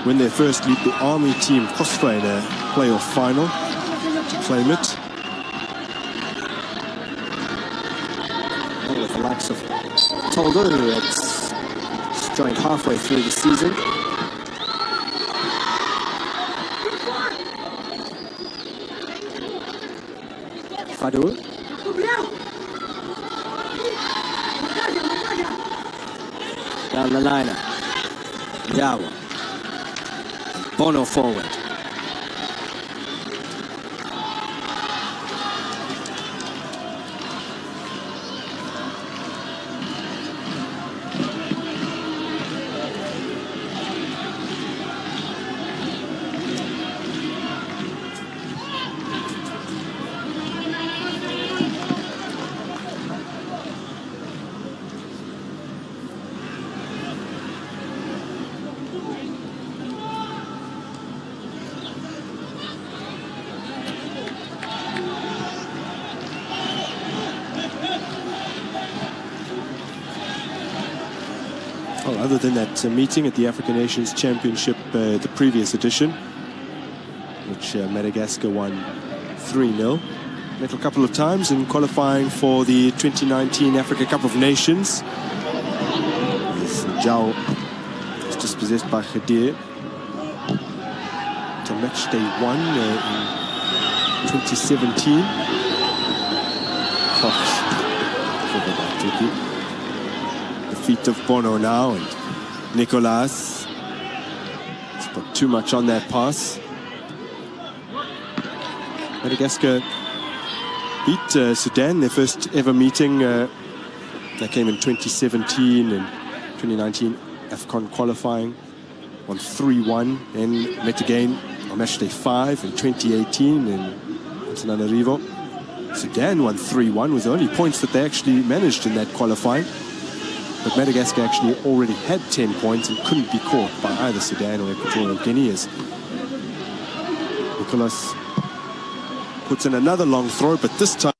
win their first league. The Army team Kostra in a playoff final to claim it. With the likes of Toldo, who had joined halfway through the season. Fadul. Down the liner. Yawa. Bono forward. Other than that meeting at the African Nations Championship, the previous edition, which Madagascar won 3-0. Met a couple of times in qualifying for the 2019 Africa Cup of Nations. Jao was dispossessed by Khadir to match day 1 in 2017. Feet of Bono now, and Nicolas has put too much on that pass. Madagascar beat Sudan, their first ever meeting. That came in 2017 and 2019 AFCON qualifying. Won 3-1 and met again on match day 5 in 2018 in Antananarivo. Sudan won 3-1 with the only points that they actually managed in that qualifying. But Madagascar actually already had 10 points and couldn't be caught by either Sudan or Equatorial Guinea. As Nicolas puts in another long throw, but this time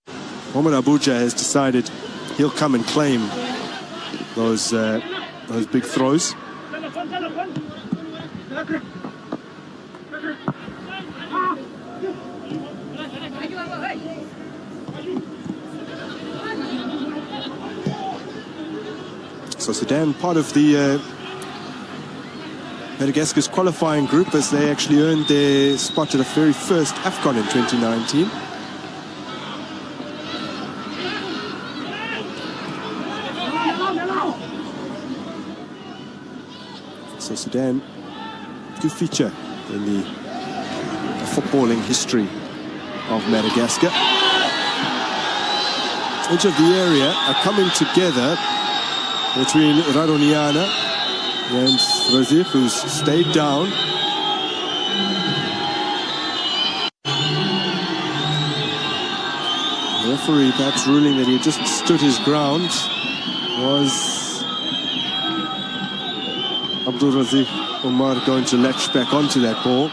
Mohamed Abuja has decided he'll come and claim those big throws. So Sudan, part of the Madagascar's qualifying group, as they actually earned their spot at the very first AFCON in 2019. So Sudan do feature in the footballing history of Madagascar. Each of the area are coming together between Radoniana and Razif, who's stayed down. The referee perhaps ruling that he had just stood his ground was Abdul Razif Omar going to latch back onto that ball.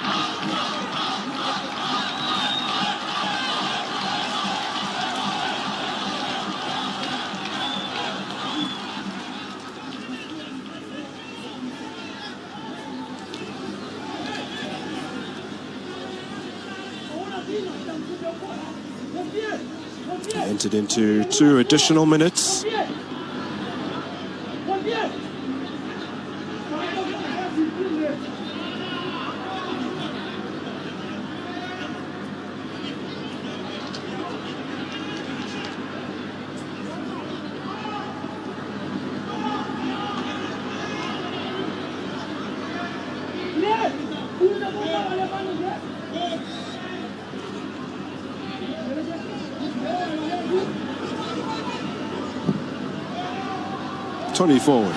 Entered into 2 additional minutes. Tony forward.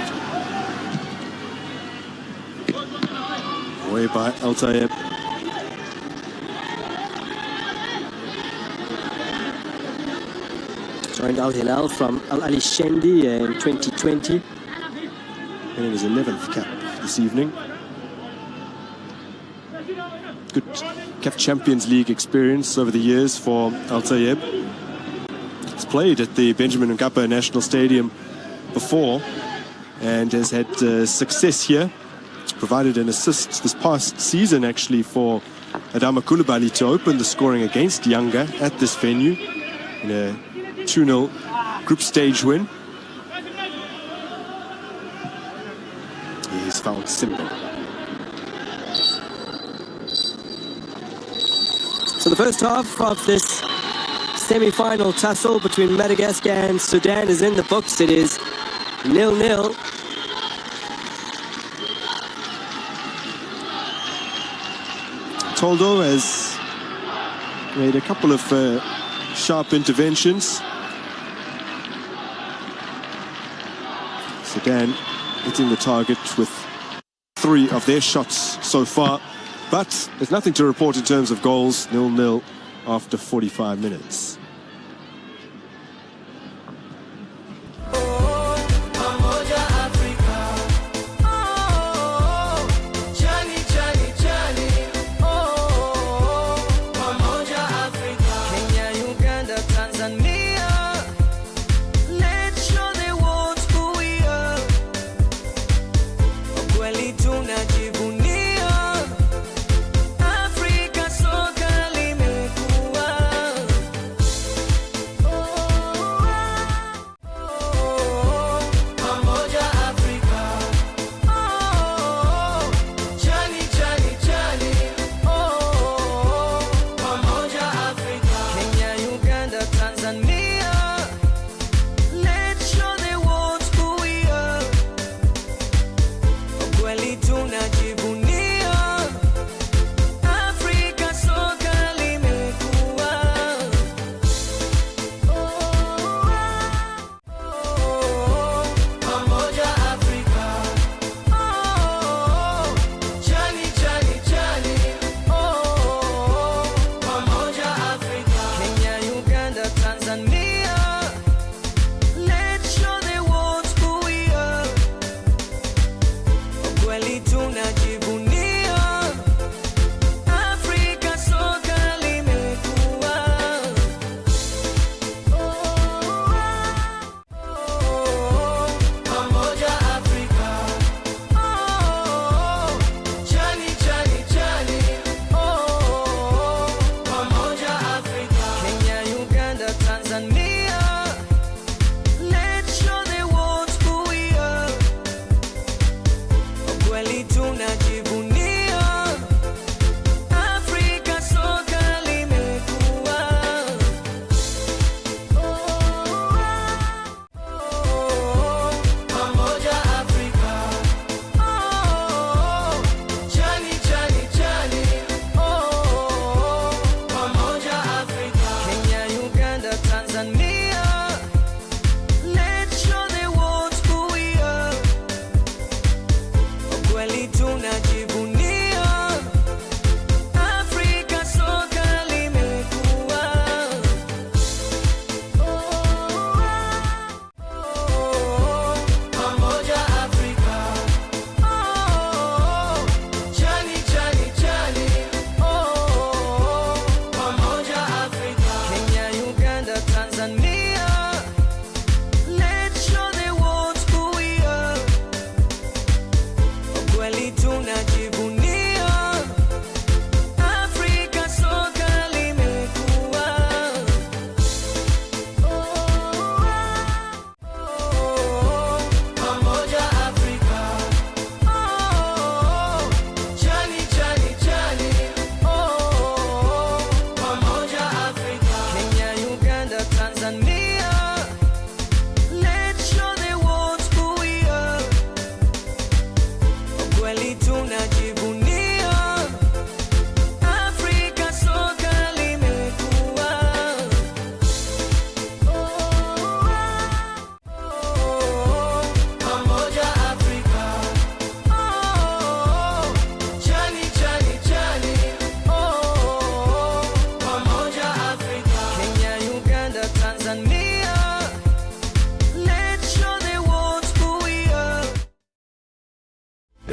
Away by Al Tayeb. Joined Al Hilal from Al Ali Shendi in 2020. And in his 11th cap this evening. Good CAF Champions League experience over the years for Al Tayeb. He's played at the Benjamin Mkapa National Stadium before and has had success here provided an assist this past season, actually, for Adama Koulibaly to open the scoring against Yanga at this venue in a 2-0 group stage win. He's found Simba. So the first half of this semi-final tussle between Madagascar and Sudan is in the books. It is 0-0. Toldo has made a couple of sharp interventions. Sudan hitting the target with 3 of their shots so far, but there's nothing to report in terms of goals. 0-0 after 45 minutes.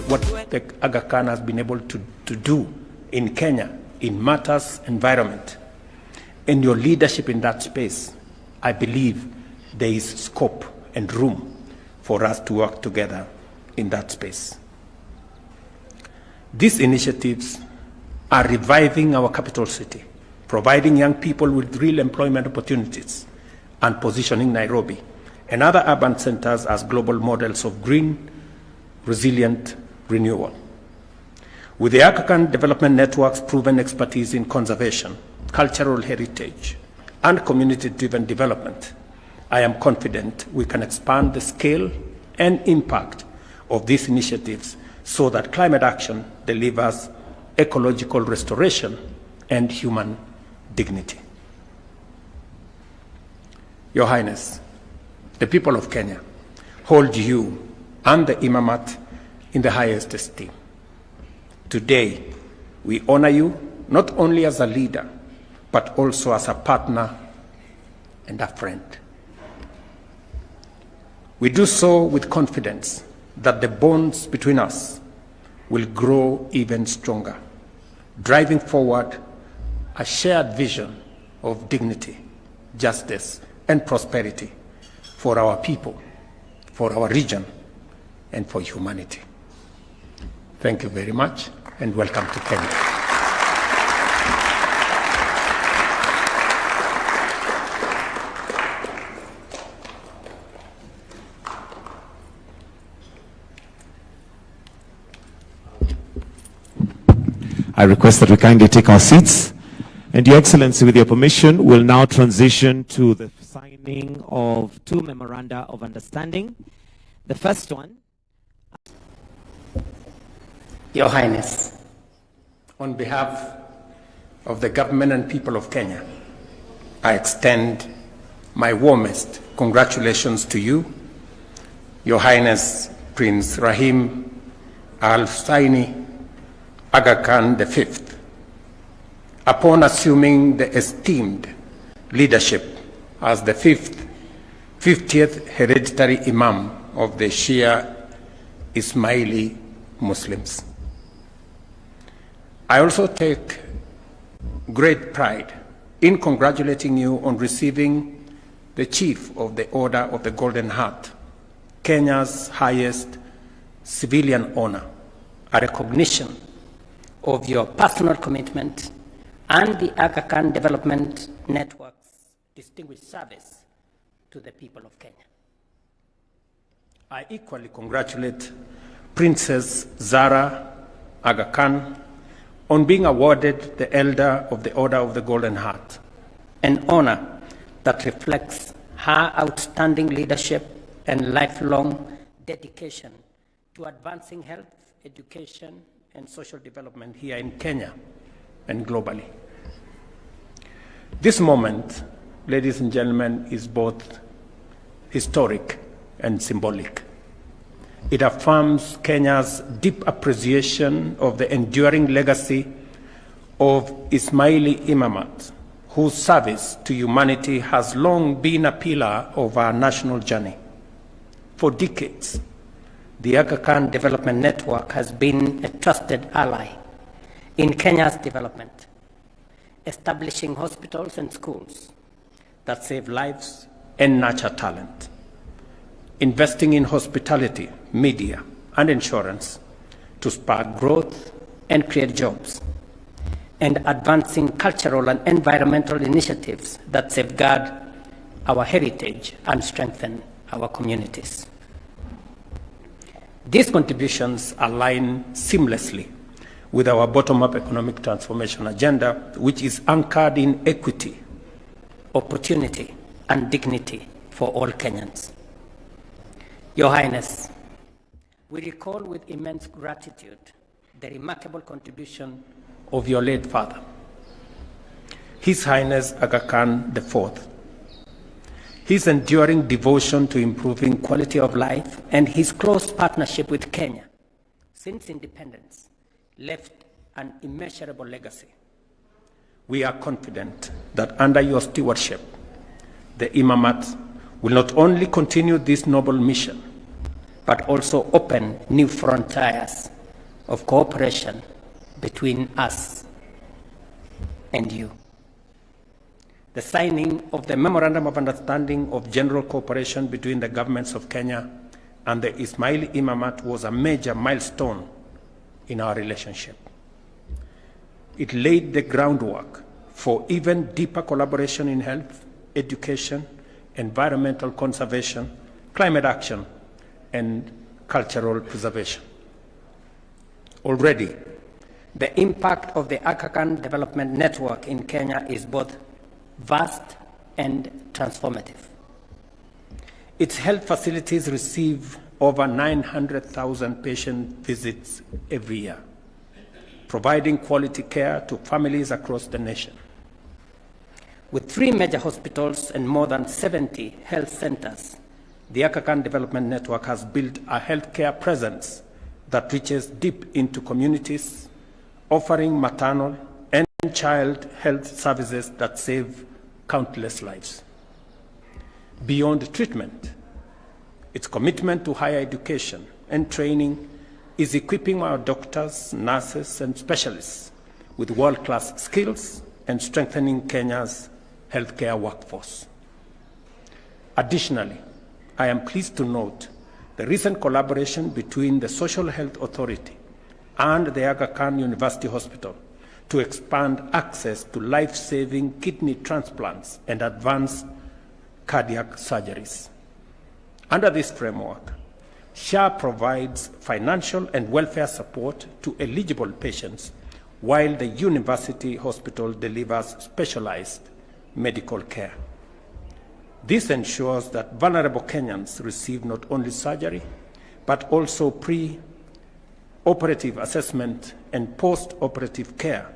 what the Aga Khan has been able to do in Kenya in matters environment and your leadership in that space, I believe there is scope and room for us to work together in that space. These initiatives are reviving our capital city, providing young people with real employment opportunities, and positioning Nairobi and other urban centers as global models of green, resilient renewal. With the Aga Khan Development Network's proven expertise in conservation, cultural heritage, and community-driven development, I am confident we can expand the scale and impact of these initiatives so that climate action delivers ecological restoration and human dignity. Your Highness, the people of Kenya hold you and the Imamat in the highest esteem. Today, we honor you not only as a leader, but also as a partner and a friend. We do so with confidence that the bonds between us will grow even stronger, driving forward a shared vision of dignity, justice, and prosperity for our people, for our region, and for humanity. Thank you very much, and welcome to Kenya. I request that we kindly take our seats. And Your Excellency, with your permission, will now transition to the signing of two memoranda of understanding. The first one. Your Highness, on behalf of the government and people of Kenya, I extend my warmest congratulations to you, Your Highness Prince Rahim Al Husseini Aga Khan V, upon assuming the esteemed leadership as the 50th hereditary Imam of the Shia Ismaili Muslims. I also take great pride in congratulating you on receiving the Chief of the Order of the Golden Heart, Kenya's highest civilian honor, a recognition of your personal commitment and the Aga Khan Development Network's distinguished service to the people of Kenya. I equally congratulate Princess Zara Aga Khan on being awarded the Elder of the Order of the Golden Heart, an honor that reflects her outstanding leadership and lifelong dedication to advancing health, education, and social development here in Kenya and globally. This moment, ladies and gentlemen, is both historic and symbolic. It affirms Kenya's deep appreciation of the enduring legacy of Ismaili Imamat, whose service to humanity has long been a pillar of our national journey. For decades, the Aga Khan Development Network has been a trusted ally in Kenya's development, establishing hospitals and schools that save lives and nurture talent, investing in hospitality, media, and insurance to spark growth and create jobs, and advancing cultural and environmental initiatives that safeguard our heritage and strengthen our communities. These contributions align seamlessly with our bottom-up economic transformation agenda, which is anchored in equity, opportunity, and dignity for all Kenyans. Your Highness, we recall with immense gratitude the remarkable contribution of your late father, His Highness Aga Khan IV. His enduring devotion to improving quality of life and his close partnership with Kenya since independence left an immeasurable legacy. We are confident that under your stewardship, the Imamat will not only continue this noble mission, but also open new frontiers of cooperation between us and you. The signing of the Memorandum of Understanding of General Cooperation between the governments of Kenya and the Ismaili Imamat was a major milestone in our relationship. It laid the groundwork for even deeper collaboration in health, education, environmental conservation, climate action, and cultural preservation. Already, the impact of the Aga Khan Development Network in Kenya is both vast and transformative. Its health facilities receive over 900,000 patient visits every year, providing quality care to families across the nation. With 3 major hospitals and more than 70 health centers, the Aga Khan Development Network has built a healthcare presence that reaches deep into communities, offering maternal and child health services that save countless lives. Beyond treatment, its commitment to higher education and training is equipping our doctors, nurses, and specialists with world-class skills and strengthening Kenya's healthcare workforce. Additionally, I am pleased to note the recent collaboration between the Social Health Authority and the Aga Khan University Hospital to expand access to life-saving kidney transplants and advanced cardiac surgeries. Under this framework, SHA provides financial and welfare support to eligible patients, while the university hospital delivers specialized medical care. This ensures that vulnerable Kenyans receive not only surgery, but also pre-operative assessment and post-operative care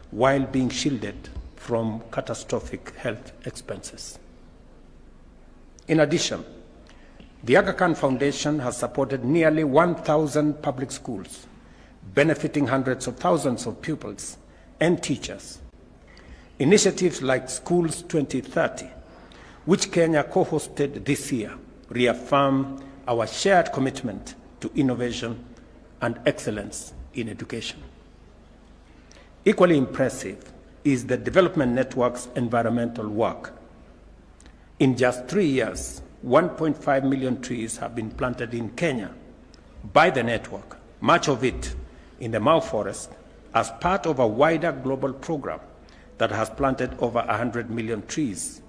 while being shielded from catastrophic health expenses. In addition, the Aga Khan Foundation has supported nearly 1,000 public schools, benefiting hundreds of thousands of pupils and teachers. Initiatives like Schools 2030, which Kenya co-hosted this year, reaffirm our shared commitment to innovation and excellence in education. Equally impressive is the Development Network's environmental work. In just 3 years, 1.5 million trees have been planted in Kenya by the network, much of it in the Mau Forest, as part of a wider global program that has planted over 100 million trees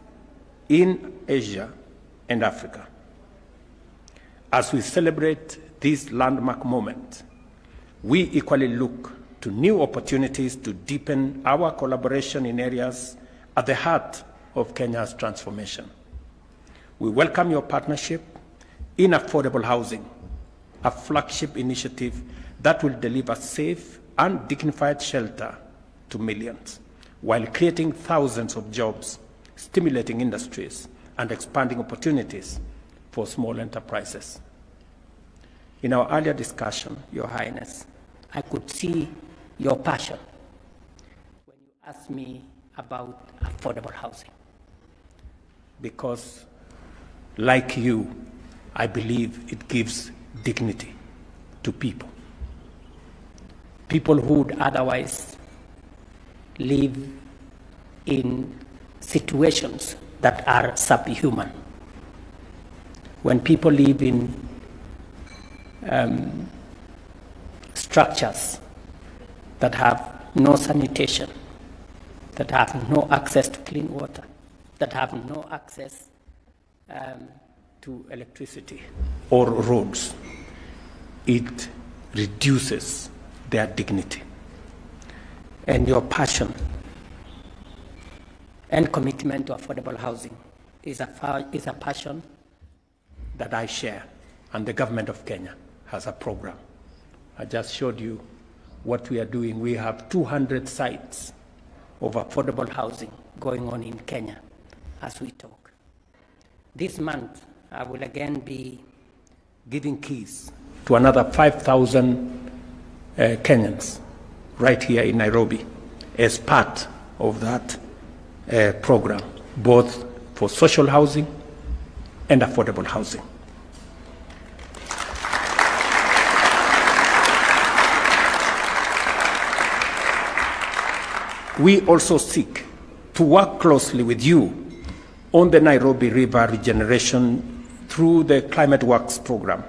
in Asia and Africa. As we celebrate this landmark moment, we equally look to new opportunities to deepen our collaboration in areas at the heart of Kenya's transformation. We welcome your partnership in affordable housing, a flagship initiative that will deliver safe and dignified shelter to millions, while creating thousands of jobs, stimulating industries, and expanding opportunities for small enterprises. In our earlier discussion, Your Highness, I could see your passion when you asked me about affordable housing. Because, like you, I believe it gives dignity to people. People who would otherwise live in situations that are subhuman. When people live in structures that have no sanitation, that have no access to clean water, that have no access to electricity or roads, it reduces their dignity. And your passion and commitment to affordable housing is a passion that I share, and the government of Kenya has a program. I just showed you what we are doing. We have 200 sites of affordable housing going on in Kenya as we talk. This month, I will again be giving keys to another 5,000 Kenyans right here in Nairobi as part of that program, both for social housing and affordable housing. We also seek to work closely with you on the Nairobi River regeneration through the Climate Works program,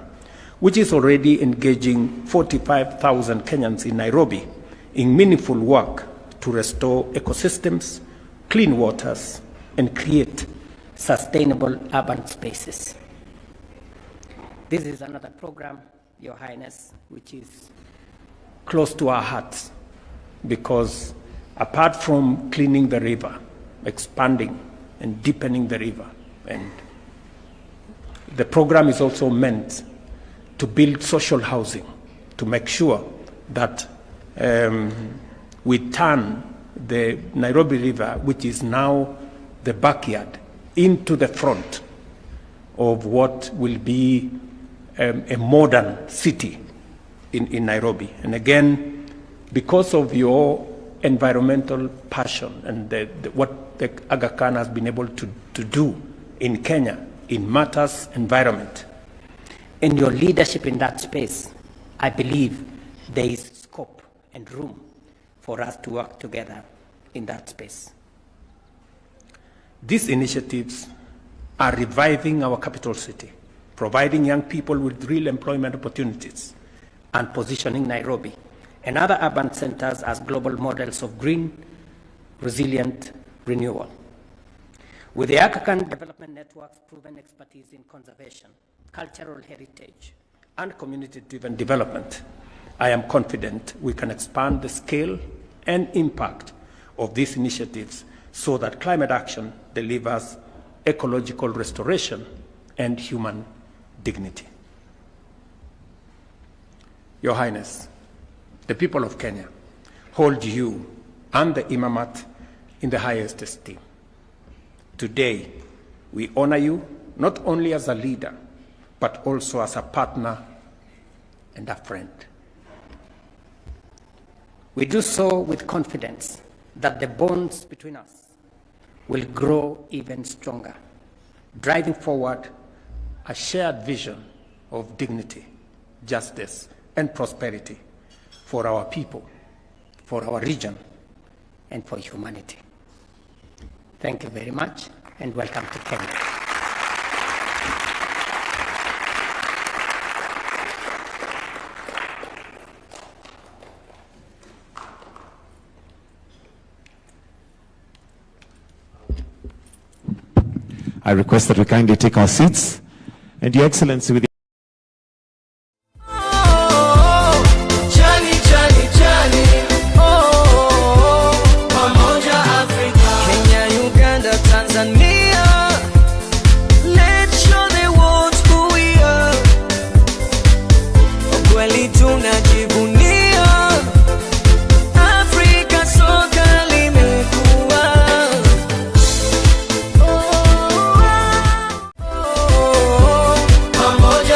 which is already engaging 45,000 Kenyans in Nairobi in meaningful work to restore ecosystems, clean waters, and create sustainable urban spaces. This is another program, Your Highness, which is close to our hearts, because apart from cleaning the river, expanding and deepening the river, and the program is also meant to build social housing, to make sure that we turn the Nairobi River, which is now the backyard, into the front of what will be a modern city in Nairobi. And again, because of your environmental passion and what the Aga Khan has been able to do in Kenya in matters environment, and your leadership in that space, I believe there is scope and room for us to work together in that space. These initiatives are reviving our capital city, providing young people with real employment opportunities, and positioning Nairobi and other urban centers as global models of green, resilient renewal. With the Aga Khan Development Network's proven expertise in conservation, cultural heritage, and community-driven development, I am confident we can expand the scale and impact of these initiatives so that climate action delivers ecological restoration and human dignity. Your Highness, the people of Kenya hold you and the Imamat in the highest esteem. Today, we honor you not only as a leader, but also as a partner and a friend. We do so with confidence that the bonds between us will grow even stronger, driving forward a shared vision of dignity, justice, and prosperity for our people, for our region, and for humanity. Thank you very much, and welcome to Kenya. I request that we kindly take our seats. And Your Excellency, with Pamoja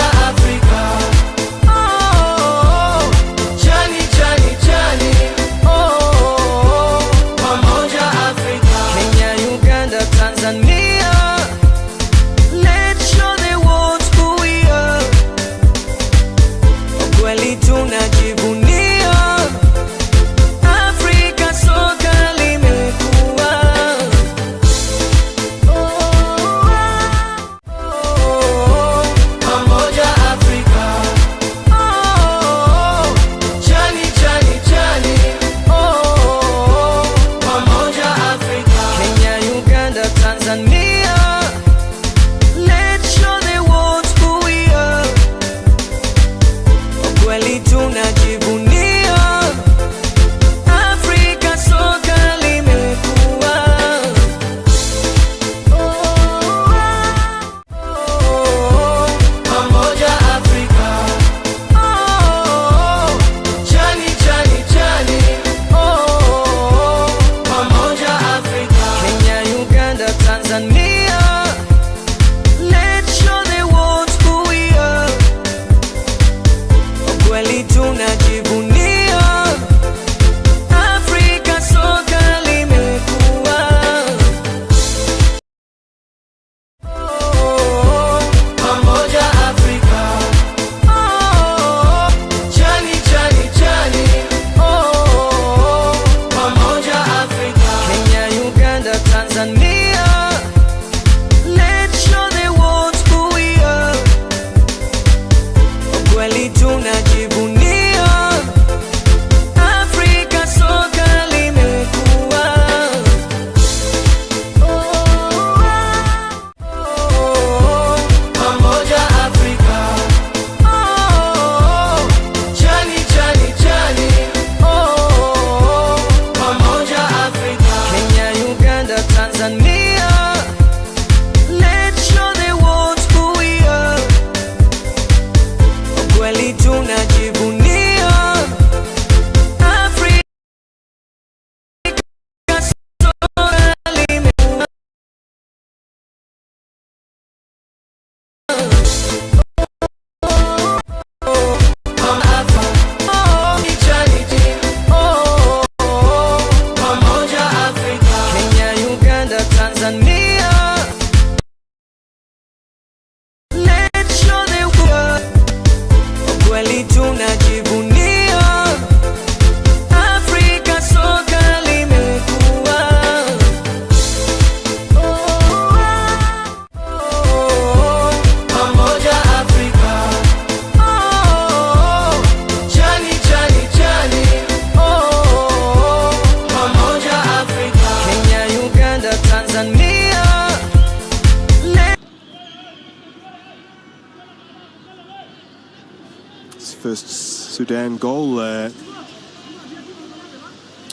First Sudan goal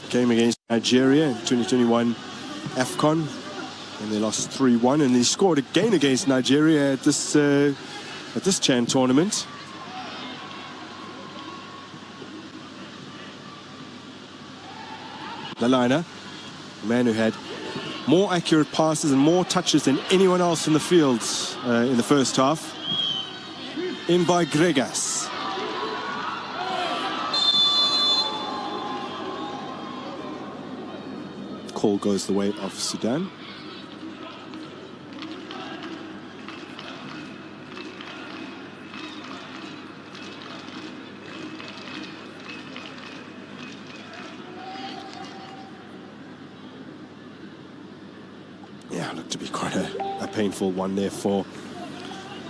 came against Nigeria in 2021 AFCON, and they lost 3-1, and he scored again against Nigeria at this Chan tournament. Lalina, a man who had more accurate passes and more touches than anyone else in the field in the first half. In by Gregas. Call goes the way of Sudan. Yeah, looked to be quite a painful one there for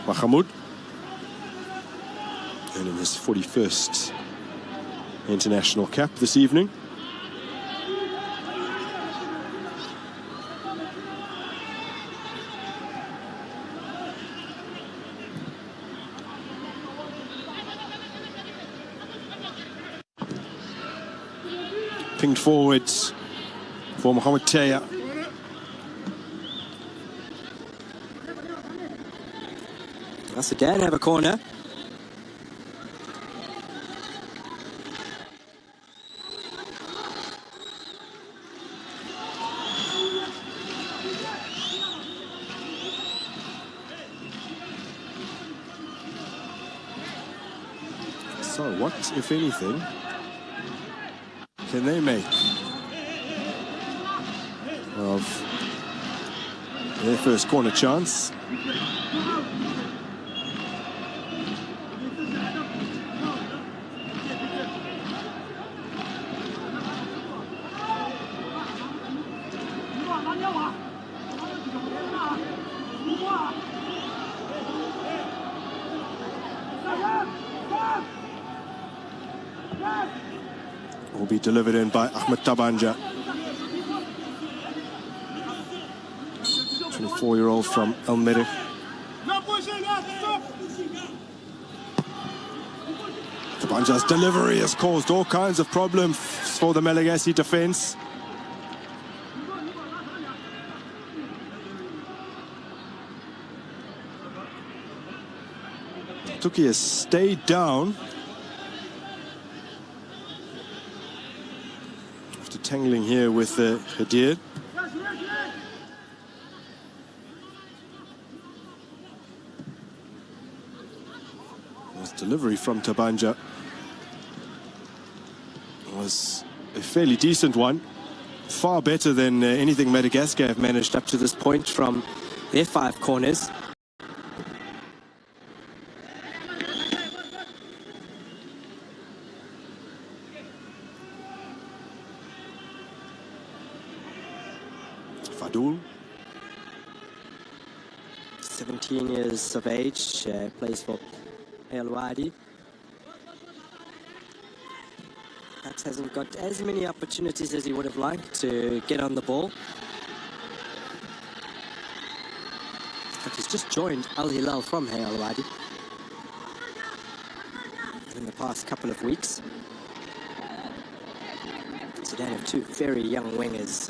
Mahamoud. Earning his 41st international cap this evening. Pinged forwards for Mohamed Taya. Sudan have a corner. So what, if anything, can they make of their first corner chance? Will be delivered in by Ahmed Tabanja, 24-year-old from El Merreikh. Tabanja's delivery has caused all kinds of problems for the Malagasy defense. Tuki has stayed down after tangling here with Khadir. This delivery from Tabanja was a fairly decent one, far better than anything Madagascar have managed up to this point from Their 5 corners. Fadul, 17 years of age, plays for El Wadi. Perhaps hasn't got as many opportunities as he would have liked to get on the ball. But he's just joined Al Hilal from El Wadi in the past couple of weeks. Sudan have 2 very young wingers.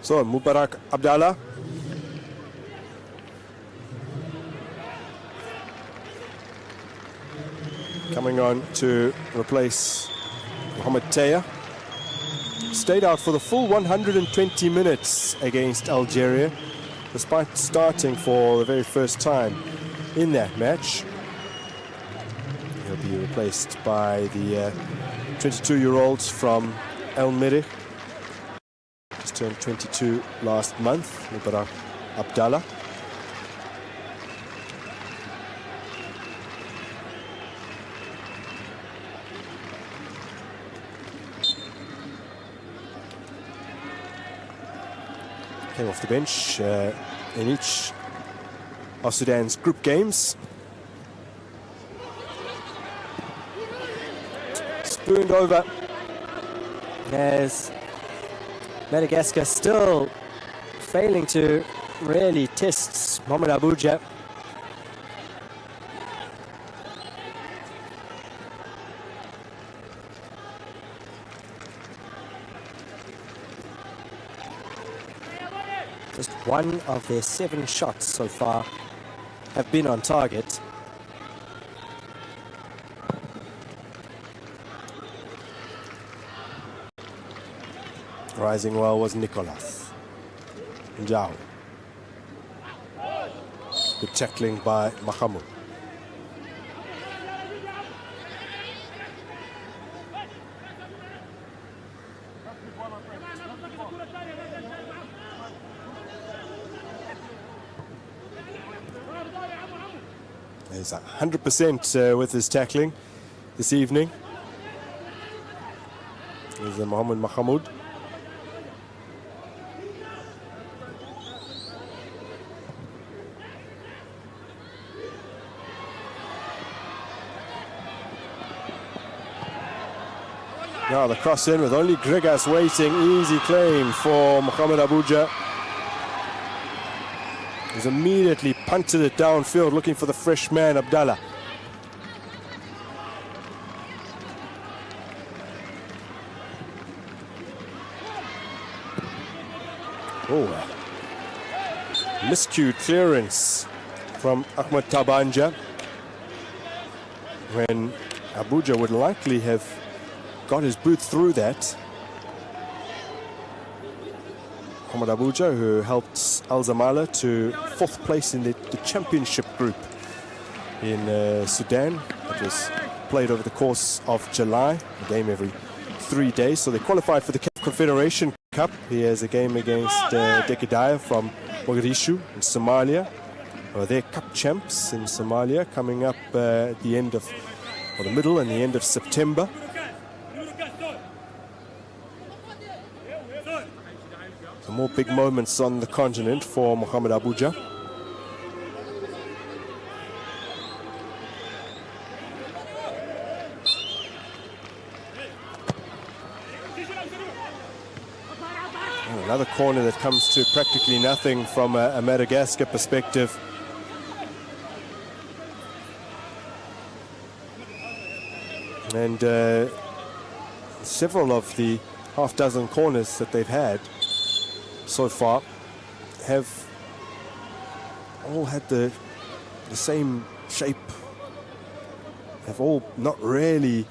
So, Mubarak Abdallah. Coming on to replace Mohamed Taya. Stayed out for the full 120 minutes against Algeria, despite starting for the very first time in that match. He'll be replaced by the 22-year-old from El Merreikh. Just turned 22 last month, Mubarak Abdallah. Came off the bench in each of Sudan's group games. Spooned over as Madagascar still failing to really test Mohamed Abuja. Just one of their 7 shots so far have been on target. Rising well was Nicolas Njau. Good tackling by Mahamoud. He's 100% with his tackling this evening. Here's Mohamed Mahamoud. Now the cross in with only Gregas waiting. Easy claim for Mohamed Abuja. He's immediately punted it downfield looking for the fresh man, Abdallah. Oh, miscued clearance from Ahmed Tabanja, when Abuja would likely have got his boot through that. Mohamed Abuja, who helped Al Zamala to 4th place in the championship group in Sudan. It was played over the course of July, a game every 3 days. So they qualified for the Confederation Cup. He has a game against Dekadaya from Mogadishu in Somalia. They're cup champs in Somalia, coming up at the end of, or the middle and the end of September. So more big moments on the continent for Mohamed Abuja. Oh, another corner that comes to practically nothing from a Madagascar perspective. And several of the half-dozen corners that they've had so far have all had the same shape, have all not really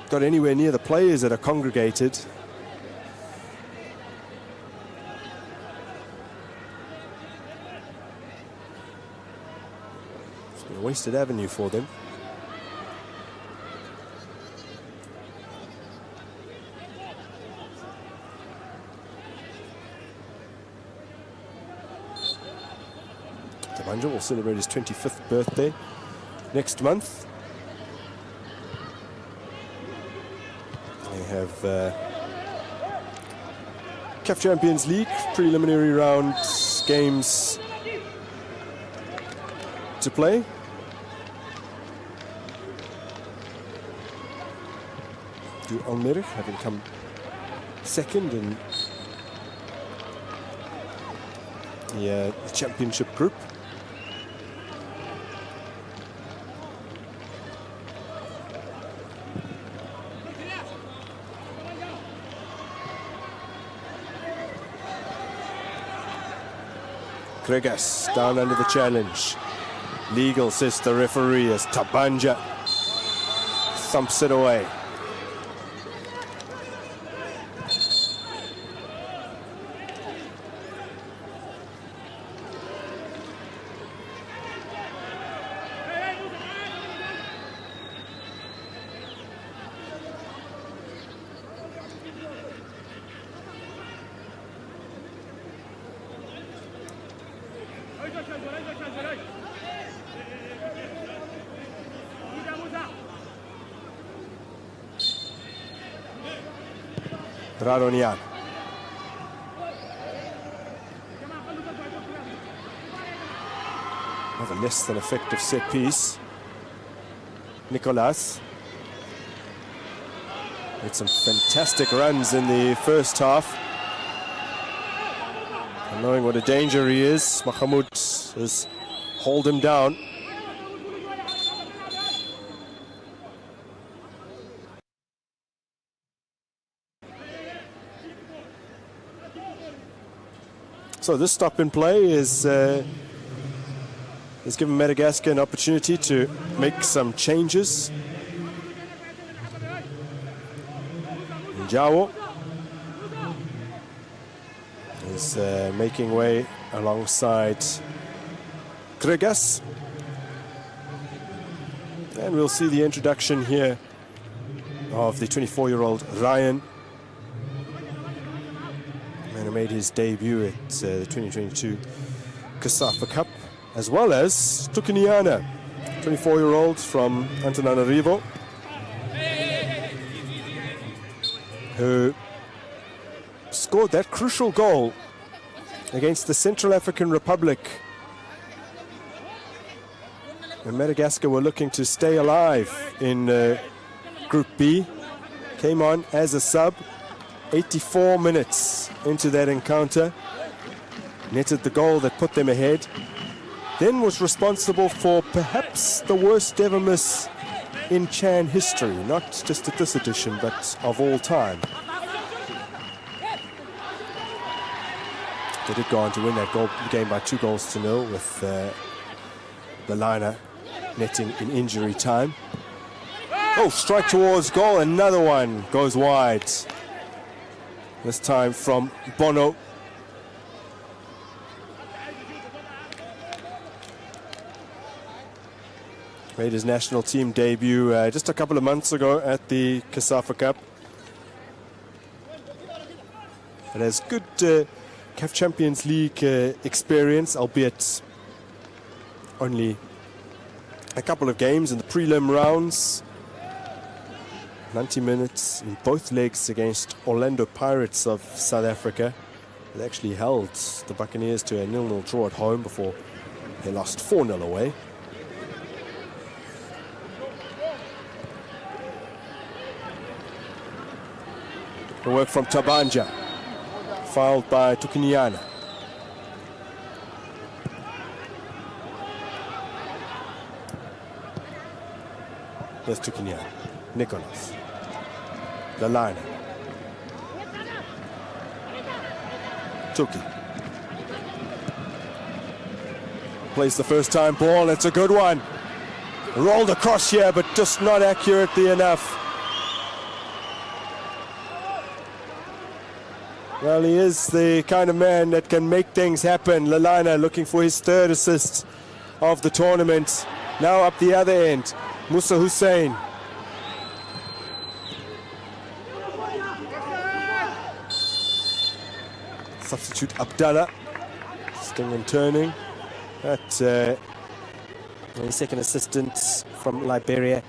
got anywhere near the players that are congregated. It's been a wasted avenue for them. Tabanja will celebrate his 25th birthday next month. They have CAF Champions League preliminary round games to play. Al Merreikh having come second in the championship group. Kregas down under the challenge. Legal, says the referee, as Tabanja thumps it away. Radonian. Another less than effective set piece. Nicolas made some fantastic runs in the first half. And knowing what a danger he is, Mahmoud has hauled him down. So this stop in play has given Madagascar an opportunity to make some changes. Njawo is making way alongside Kregas. And we'll see the introduction here of the 24-year-old Ryan. And made his debut at the 2022 Kickoff Cup, as well as Tukiniana, 24-year-old from Antananarivo, who scored that crucial goal against the Central African Republic when Madagascar were looking to stay alive in Group B. Came on as a sub 84 minutes into that encounter, netted the goal that put them ahead, then was responsible for perhaps the worst ever miss in Chan history, not just at this edition, but of all time. They did go on to win that game by 2-0 with the liner netting in injury time. Oh, strike towards goal, another one goes wide. This time from Bono. Made his national team debut just a couple of months ago at the Kickoff Cup. It has good CAF Champions League experience, albeit only a couple of games in the prelim rounds. 90 minutes in both legs against Orlando Pirates of South Africa. They actually held the Buccaneers to a 0-0 draw at home before they lost 4-0 away. The work from Tabanja, fouled by Tukiniana. There's Tukiniana. Nicolas. The liner. Tuki. Plays the first time ball, it's a good one. Rolled across here, but just not accurately enough. Well, he is the kind of man that can make things happen. Lalana looking for his third assist of the tournament. Now up the other end, Musa Hussein. Substitute Abdallah, sting and turning. That the second assistant from Liberia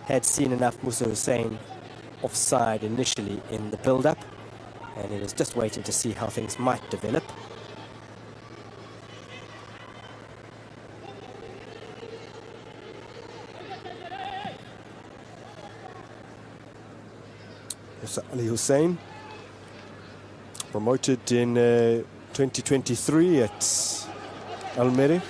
had seen enough Musa Hussein offside initially in the build-up, and he was just waiting to see how things might develop. Ali Hussein, promoted in 2023 at Almere.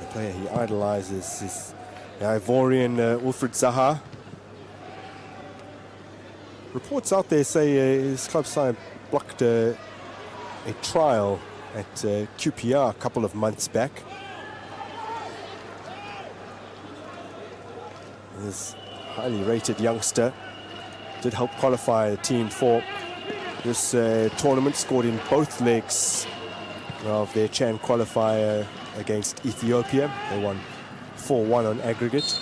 The player he idolizes is the Ivorian Wilfried Zaha. Reports out there say his club side blocked a trial at QPR a couple of months back. This highly rated youngster did help qualify the team for this tournament, scored in both legs of their Chan qualifier against Ethiopia. They won 4-1 on aggregate.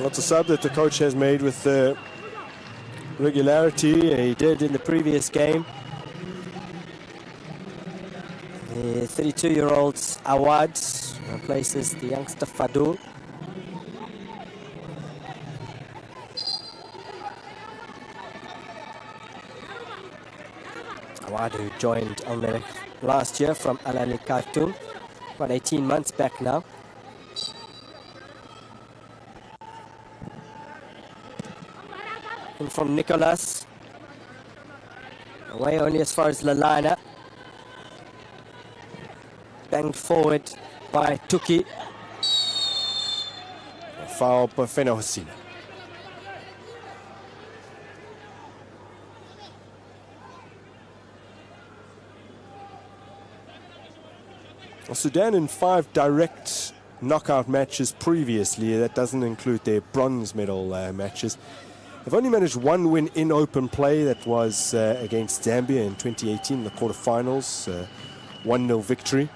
Lots of sub that the coach has made with regularity. He did in the previous game. The 32-year-old Awad replaces the youngster Fadul. Awad, who joined Al Merrikh last year from Al Ahly Khartoum, about 18 months back now. From Nicolas, away only as far as Lalana, banged forward by Tuki. Foul by Fena Hosina. Well, Sudan in 5 direct knockout matches previously, that doesn't include their bronze medal matches. They've only managed 1 win in open play. That was against Zambia in 2018, the quarterfinals, 1-0 victory.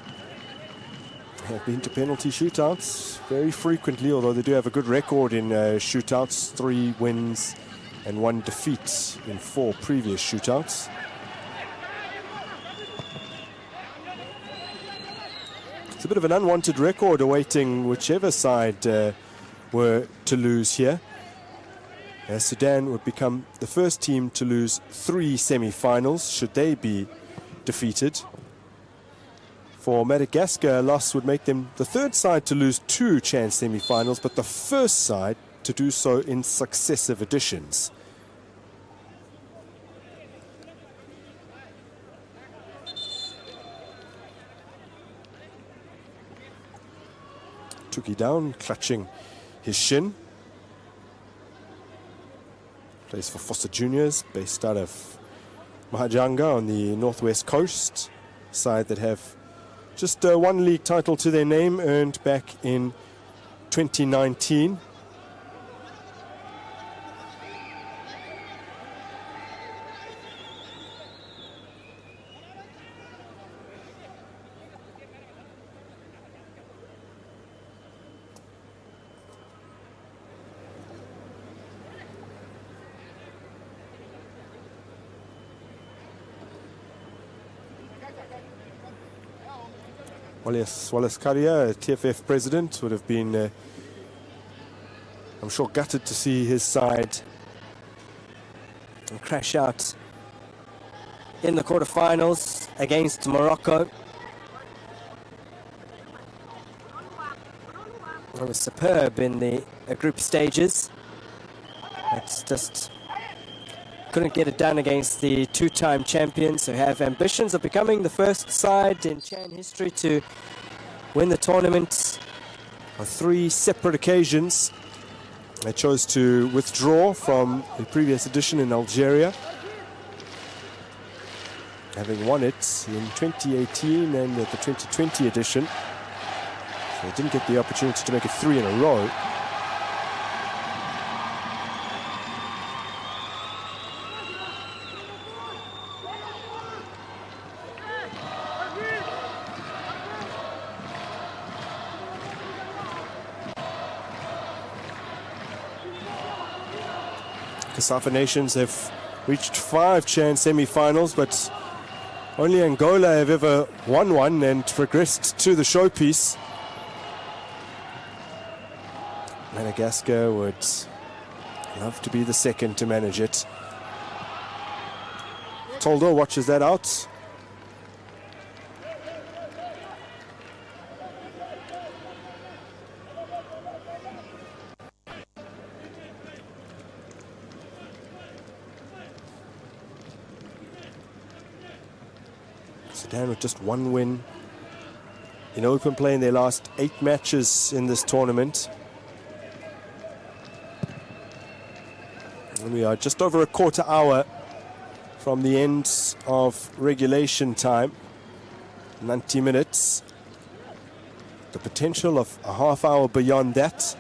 They have been to penalty shootouts very frequently, although they do have a good record in shootouts, 3 wins and 1 defeat in 4 previous shootouts. It's a bit of an unwanted record awaiting whichever side were to lose here. Sudan would become the first team to lose 3 semi-finals should they be defeated. For Madagascar, a loss would make them the 3rd side to lose 2 Chan semi-finals, but the 1st side to do so in successive editions. Tuki down, clutching his shin. Plays for Foster Juniors, based out of Mahajanga on the northwest coast. Side that have just 1 league title to their name, earned back in 2019. Wallace Karia, TFF president, would have been, I'm sure, gutted to see his side Crash out in the quarterfinals against Morocco. It was superb in the group stages. It's just couldn't get it done against the 2-time champions who have ambitions of becoming the first side in Chan history to win the tournament on 3 separate occasions. They chose to withdraw from the previous edition in Algeria, having won it in 2018 and at the 2020 edition. So they didn't get the opportunity to make it 3 in a row. Kasafa nations have reached 5 Chan semi-finals, but only Angola have ever won one and progressed to the showpiece. Madagascar would love to be the second to manage it. Toldo watches that out. Sudan with just one win in open play in their last 8 matches in this tournament. And we are just over a quarter hour from the end of regulation time. 90 minutes. The potential of a half hour beyond that.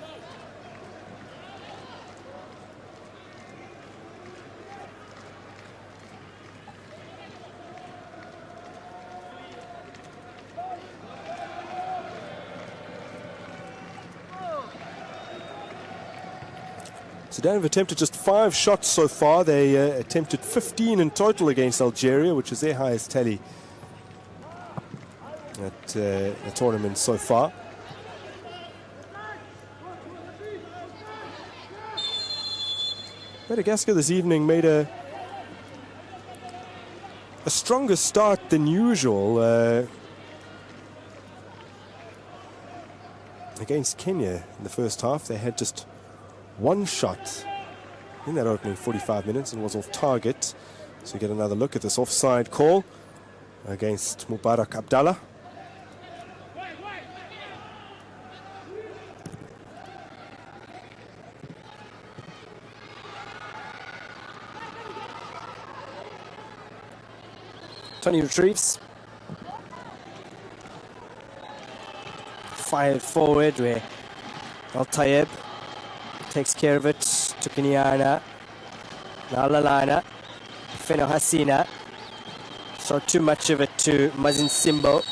Sudan have attempted just 5 shots so far. They attempted 15 in total against Algeria, which is their highest tally at the tournament so far. Madagascar this evening made a stronger start than usual against Kenya in the first half. They had just 1 shot in that opening 45 minutes and was off target. So we get another look at this offside call against Mubarak Abdallah. Tony retrieves. Fired forward where Al-Tayeb takes care of it to Kenyana, Nalalana, Feno Hasina. So too much of it to Mazin Simbo.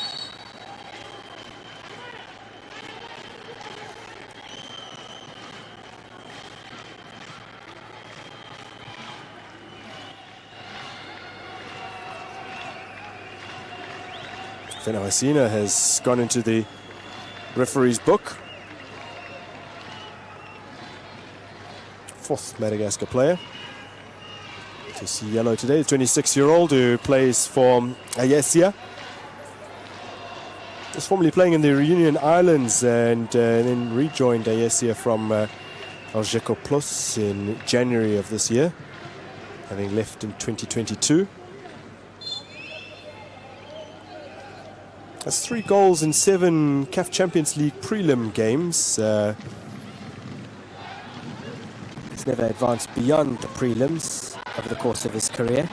Feno Hasina has gone into the referee's book. 4th Madagascar player to see yellow today. The 26-year-old who plays for Ayasia. Was formerly playing in the Reunion Islands and then rejoined Ayasia from Algeco Plus in January of this year, having left in 2022. That's 3 goals in 7 CAF Champions League prelim games. He's never advanced beyond the prelims over the course of his career.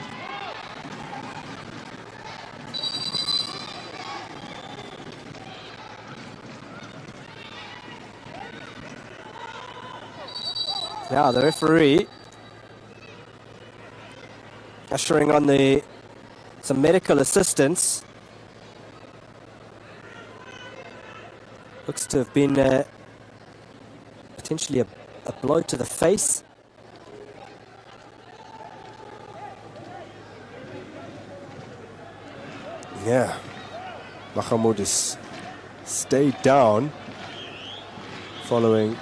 Now the referee ushering on some medical assistance. Looks to have been potentially a blow to the face. Yeah, Mahamoud has stayed down following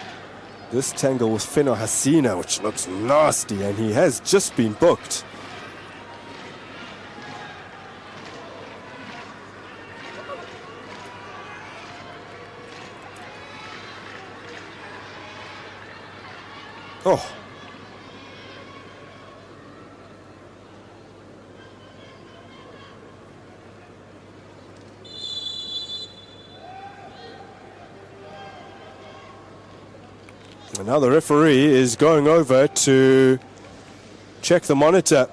this tangle with Feno Hasina, which looks nasty, and he has just been booked. Oh. And now the referee is going over to check the monitor.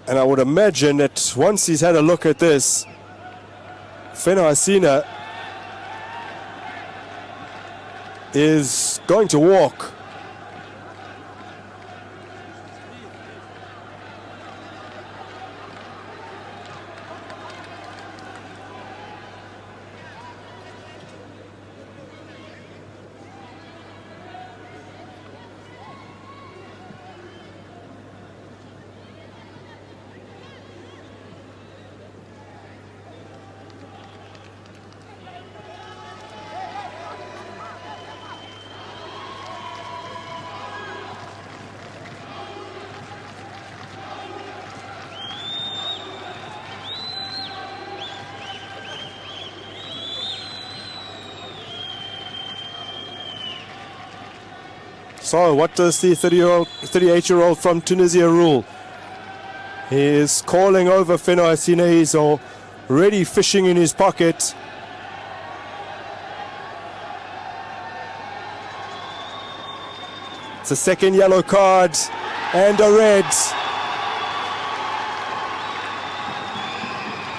And I would imagine that once he's had a look at this, Feno Hasina is going to walk. So what does the 38-year-old from Tunisia rule? He is calling over Feno Hasina. He's already fishing in his pocket. It's a second yellow card and a red.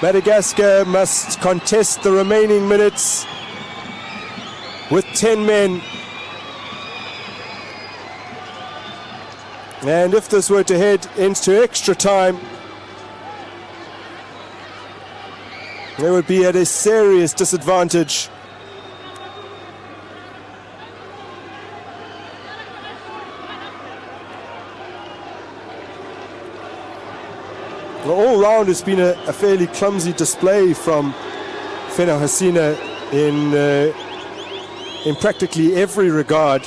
Madagascar must contest the remaining minutes with 10 men. And if this were to head into extra time, they would be at a serious disadvantage. Well, all round it's been a fairly clumsy display from Feno Hasina in practically every regard.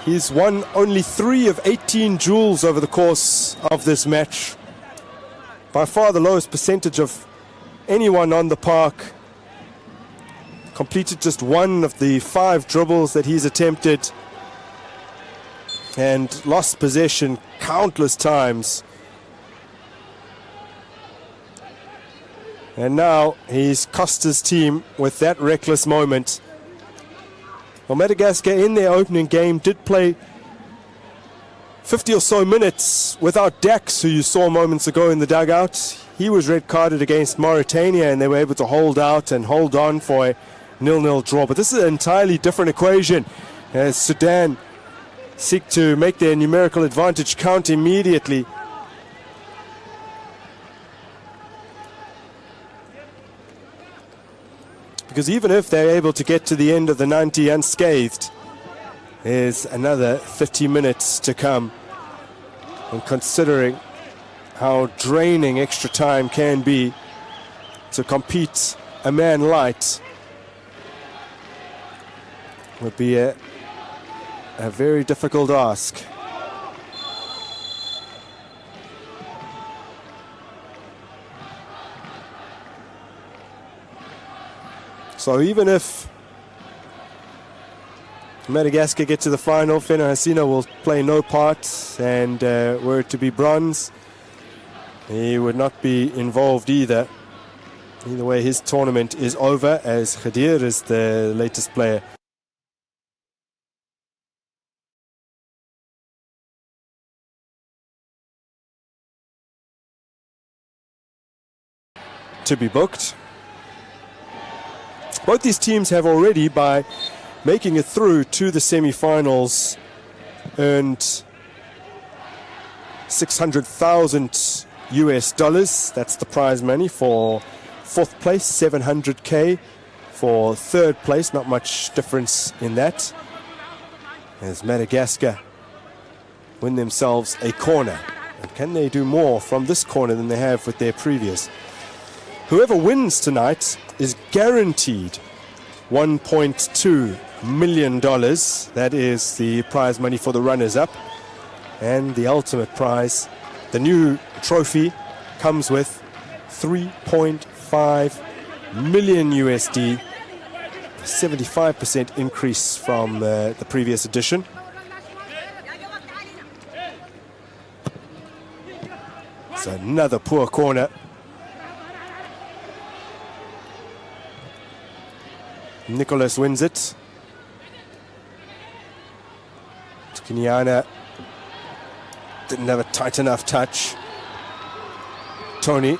He's won only 3 of 18 duels over the course of this match. By far the lowest percentage of anyone on the park. Completed just 1 of the 5 dribbles that he's attempted. And lost possession countless times. And now he's cost his team with that reckless moment. Well, Madagascar in their opening game did play 50 or so minutes without Dax, who you saw moments ago in the dugout. He was red carded against Mauritania and they were able to hold out and hold on for a 0-0 draw. But this is an entirely different equation as Sudan seek to make their numerical advantage count immediately. Because even if they're able to get to the end of the 90 unscathed, there's another 30 minutes to come. And considering how draining extra time can be to compete a man light, would be a very difficult ask. So even if Madagascar get to the final, Feno Hasina will play no part, and were it to be bronze, he would not be involved either. Either way, his tournament is over, as Khadir is the latest player to be booked. Both these teams have already, by making it through to the semi-finals, earned 600,000 US dollars. That's the prize money for 4th place, 700K for 3rd place. Not much difference in that, as Madagascar win themselves a corner. And can they do more from this corner than they have with their previous? Whoever wins tonight is guaranteed $1.2 million. That is the prize money for the runners-up. And the ultimate prize, the new trophy, comes with 3.5 million USD, 75% increase from the previous edition. It's another poor corner. Nicholas wins it. Kenyana didn't have a tight enough touch. Tony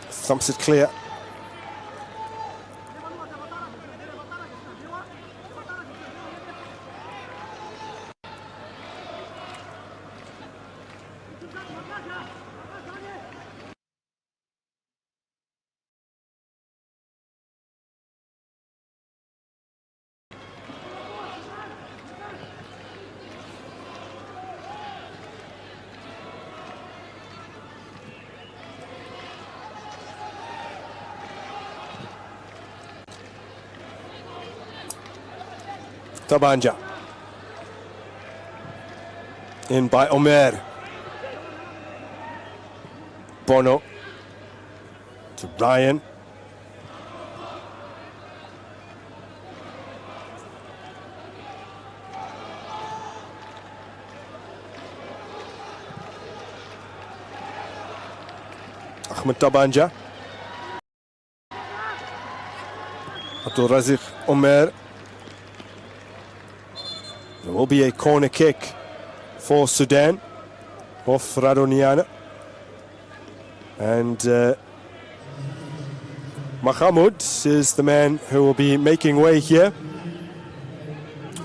thumps it clear. Tabanja. In by Omer. Bono. To Ryan. Ahmed Tabanja. Abdul Razik Omer. There will be a corner kick for Sudan off Radoniana. And Mahamud is the man who will be making way here.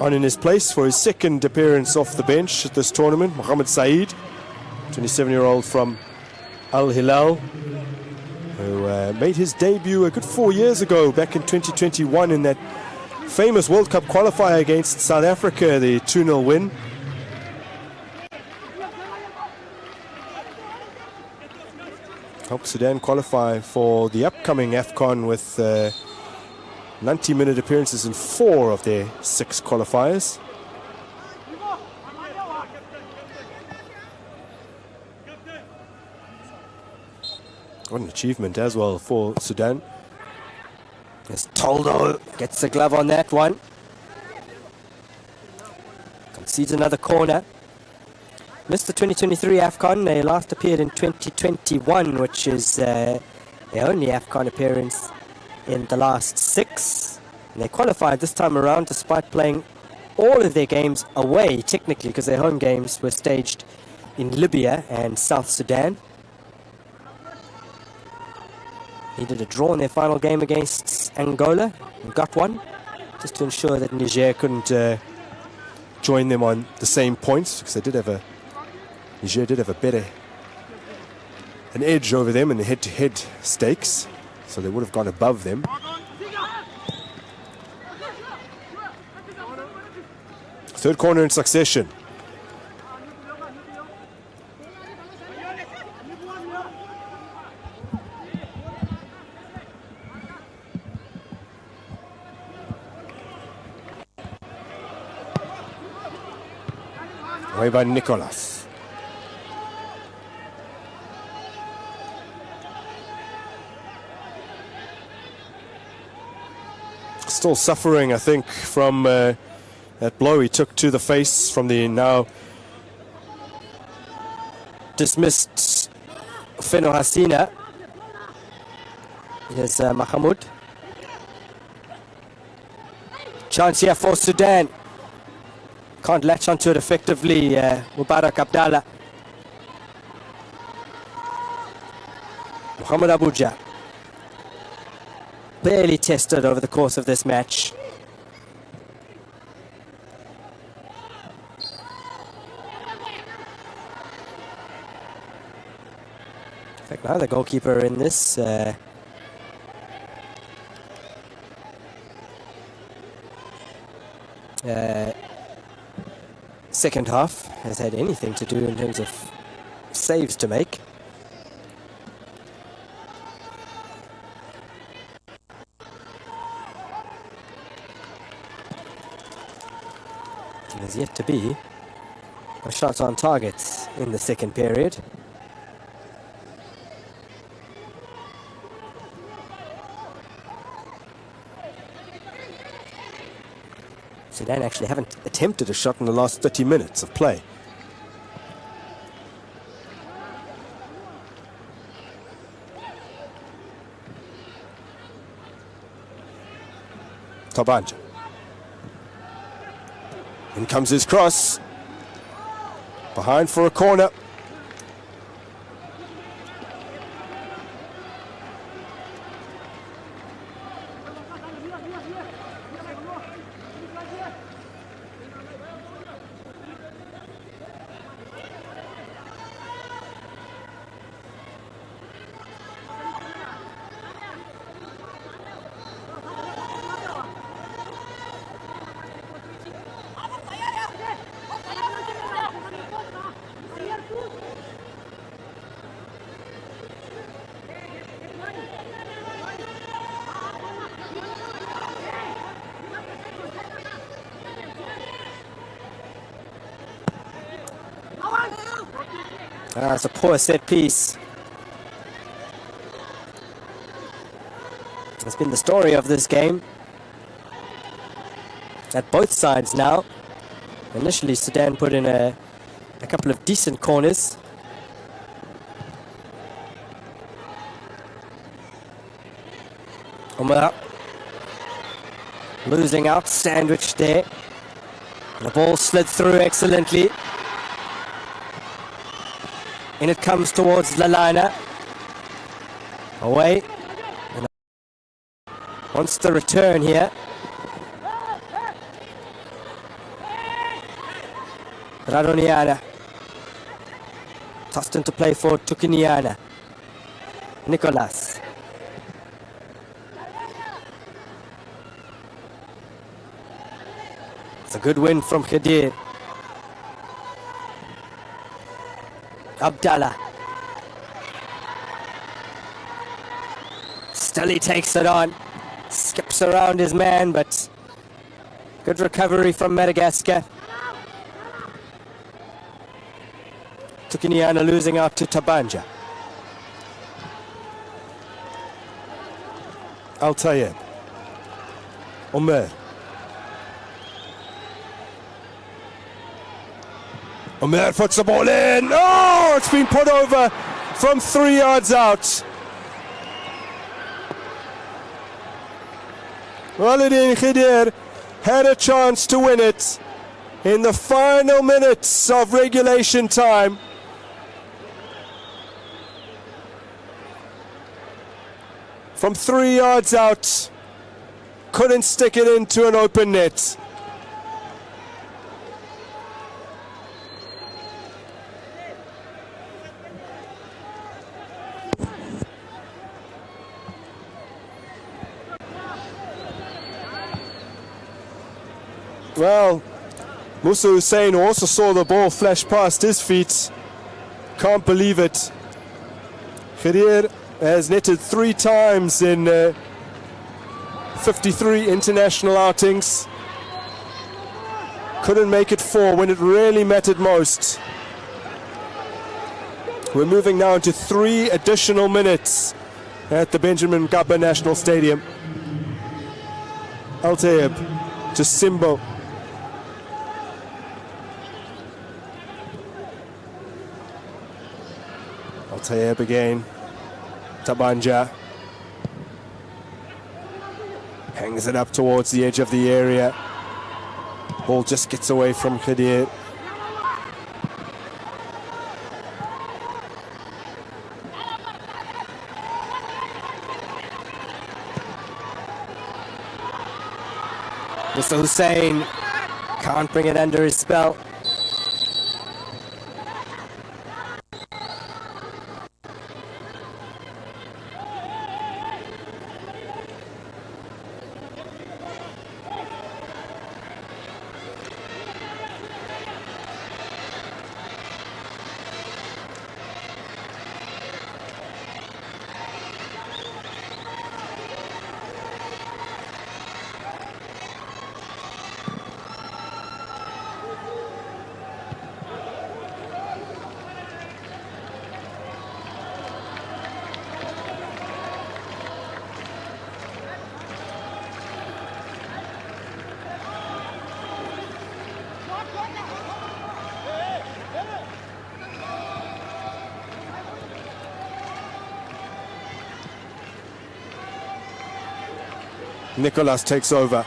On in his place for his second appearance off the bench at this tournament. Mohamed Saeed, 27-year-old from Al Hilal, who made his debut a good 4 years ago, back in 2021, in that famous World Cup qualifier against South Africa, the 2-0 win. Helped Sudan qualify for the upcoming AFCON with 90-minute appearances in 4 of their 6 qualifiers. What an achievement as well for Sudan. As Toldo gets the glove on that one. Concedes another corner. Missed the 2023 AFCON. They last appeared in 2021, which is their only AFCON appearance in the last 6. And they qualified this time around despite playing all of their games away, technically, because their home games were staged in Libya and South Sudan. Needed a draw in their final game against Angola and got one, just to ensure that Niger couldn't join them on the same points, because Niger did have an edge over them in the head-to-head stakes, so they would have gone above them. Third corner in succession. Away by Nicolas. Still suffering, I think, from that blow he took to the face from the now dismissed Feno Hasina. Here's Mahamud. Chance here for Sudan. Can't latch onto it effectively, Mubarak Abdallah. Mohamed Abuja. Barely tested over the course of this match. In fact, now the goalkeeper in this second half has had anything to do in terms of saves to make. There's yet to be a shot on target in the second period. Sudan actually haven't attempted a shot in the last 30 minutes of play. Tabanja. In comes his cross. Behind for a corner. It's a poor set piece. It's been the story of this game at both sides now. Initially, Sudan put in a couple of decent corners. Omar losing out, sandwiched there. The ball slid through excellently. And it comes towards Lalana. Away. And wants the return here. Radoniana. Tossed into play for Tukiniana. Nicolas. It's a good win from Khadir. Abdallah. Still he takes it on. Skips around his man, but good recovery from Madagascar. Tukiniana losing out to Tabanja. Al-Tayyib. Omer. Omer puts the ball in. Oh, it's been put over from 3 yards out. Walidin Khidir had a chance to win it in the final minutes of regulation time. From 3 yards out, couldn't stick it into an open net. Well, Musa Hussein also saw the ball flash past his feet. Can't believe it. Khidir has netted 3 times in 53 international outings. Couldn't make it 4 when it really mattered most. We're moving now into 3 additional minutes at the Benjamin Mkapa National Stadium. Al-Tayyib to Simbo. Al-Tayyib again. Tabanja hangs it up towards the edge of the area. Ball just gets away from Khadir. Mr. Hussein can't bring it under his spell. Nicolas takes over.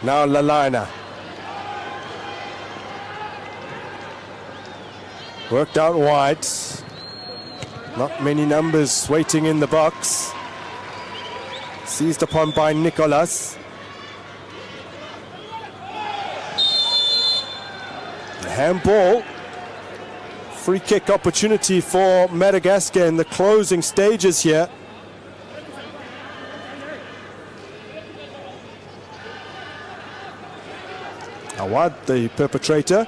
Now Lalana. Worked out wide. Not many numbers waiting in the box. Seized upon by Nicolas. The handball. Free kick opportunity for Madagascar in the closing stages here. Awad, the perpetrator.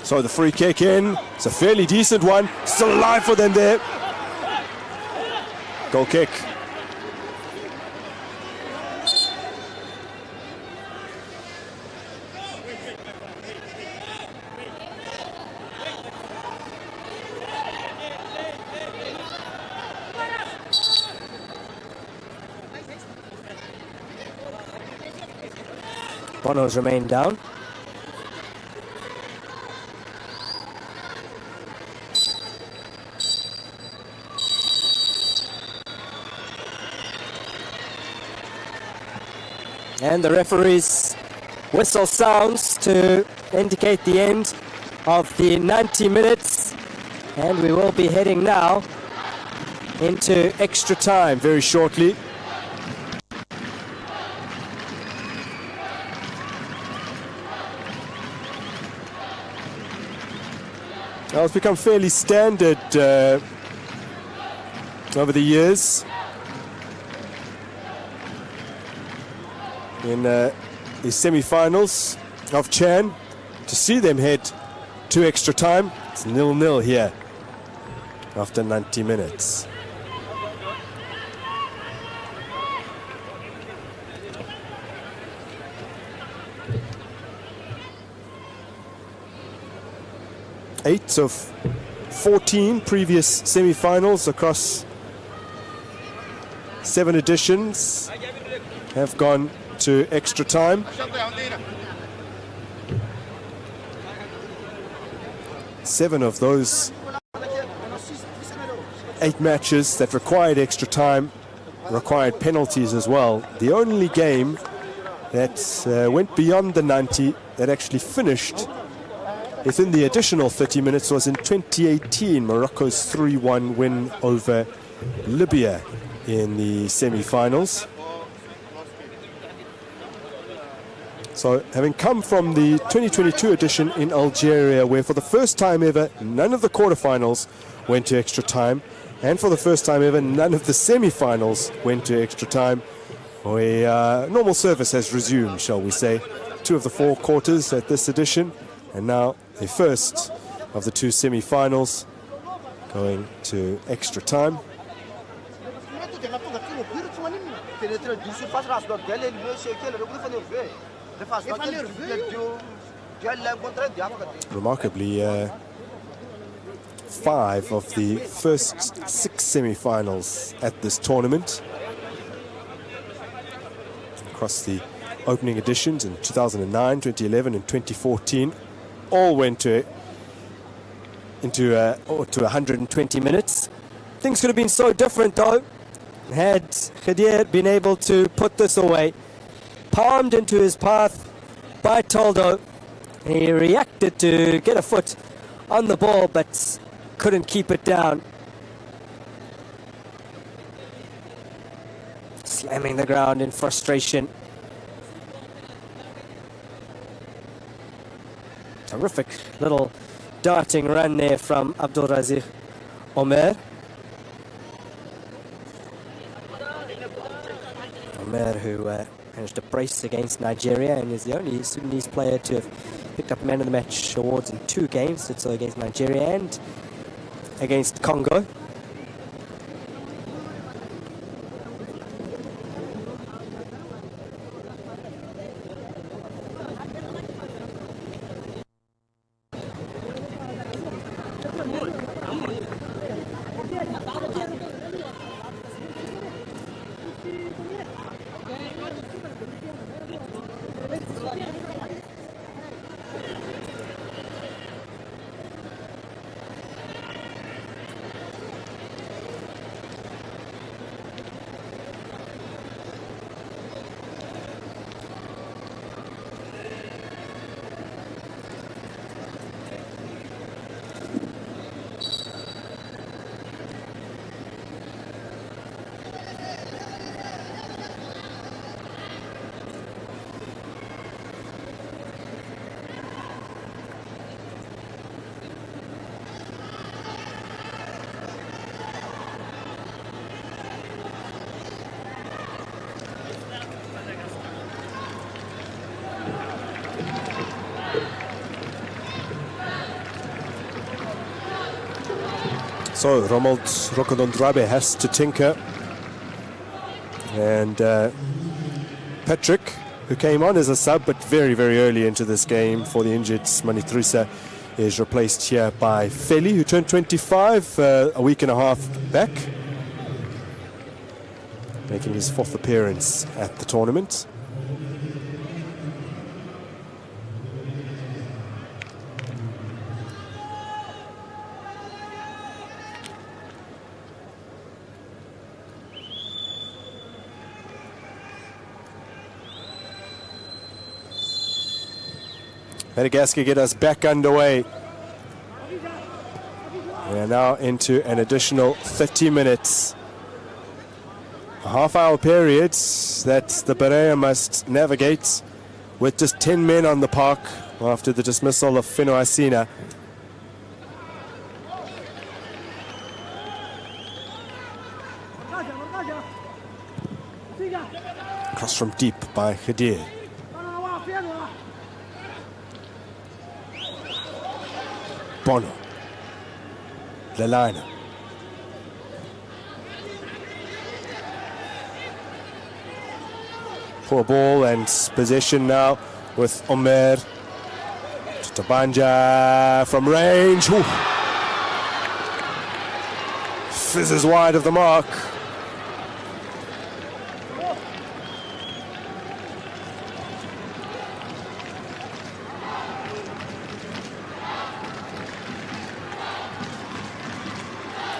So the free kick in. It's a fairly decent one. Still alive for them there. Goal kick. Bono's remained down. And the referee's whistle sounds to indicate the end of the 90 minutes. And we will be heading now into extra time very shortly. Well, it's become fairly standard over the years in the semi-finals of Chan to see them head to extra time. It's 0-0 here after 90 minutes. Eight of 14 previous semi-finals across 7 editions have gone to extra time. 7 of those 8 matches that required extra time required penalties as well. The only game that went beyond the 90 that actually finished within the additional 30 minutes was in 2018, Morocco's 3-1 win over Libya in the semi-finals. So having come from the 2022 edition in Algeria, where for the first time ever none of the quarterfinals went to extra time, and for the first time ever none of the semi-finals went to extra time, normal service has resumed, shall we say. 2 of the 4 quarters at this edition, and now the first of the 2 semi-finals going to extra time. Remarkably, 5 of the first 6 semi-finals at this tournament across the opening editions in 2009, 2011 and 2014 all went to 120 minutes. Things could have been so different though had Khadir been able to put this away. Palmed into his path by Toldo. He reacted to get a foot on the ball but couldn't keep it down. Slamming the ground in frustration. Terrific little darting run there from Abdul Razik Omer. Omer, who managed to brace against Nigeria and is the only Sudanese player to have picked up Man of the Match awards in 2 games, so against Nigeria and against Congo. So Romuald Rokodondrabe has to tinker. And Patrick, who came on as a sub, but very, very early into this game for the injured Manitrusa, is replaced here by Feli, who turned 25 a week and a half back, making his 4th appearance at the tournament. Madagascar get us back underway. We are now into an additional 30 minutes. A half-hour period that the Berea must navigate with just 10 men on the park after the dismissal of Fino Asina. Cross from deep by Khadir. Bono. Lelina. Poor ball and possession now with Omer. Tabanja from range. Ooh. Fizzes wide of the mark.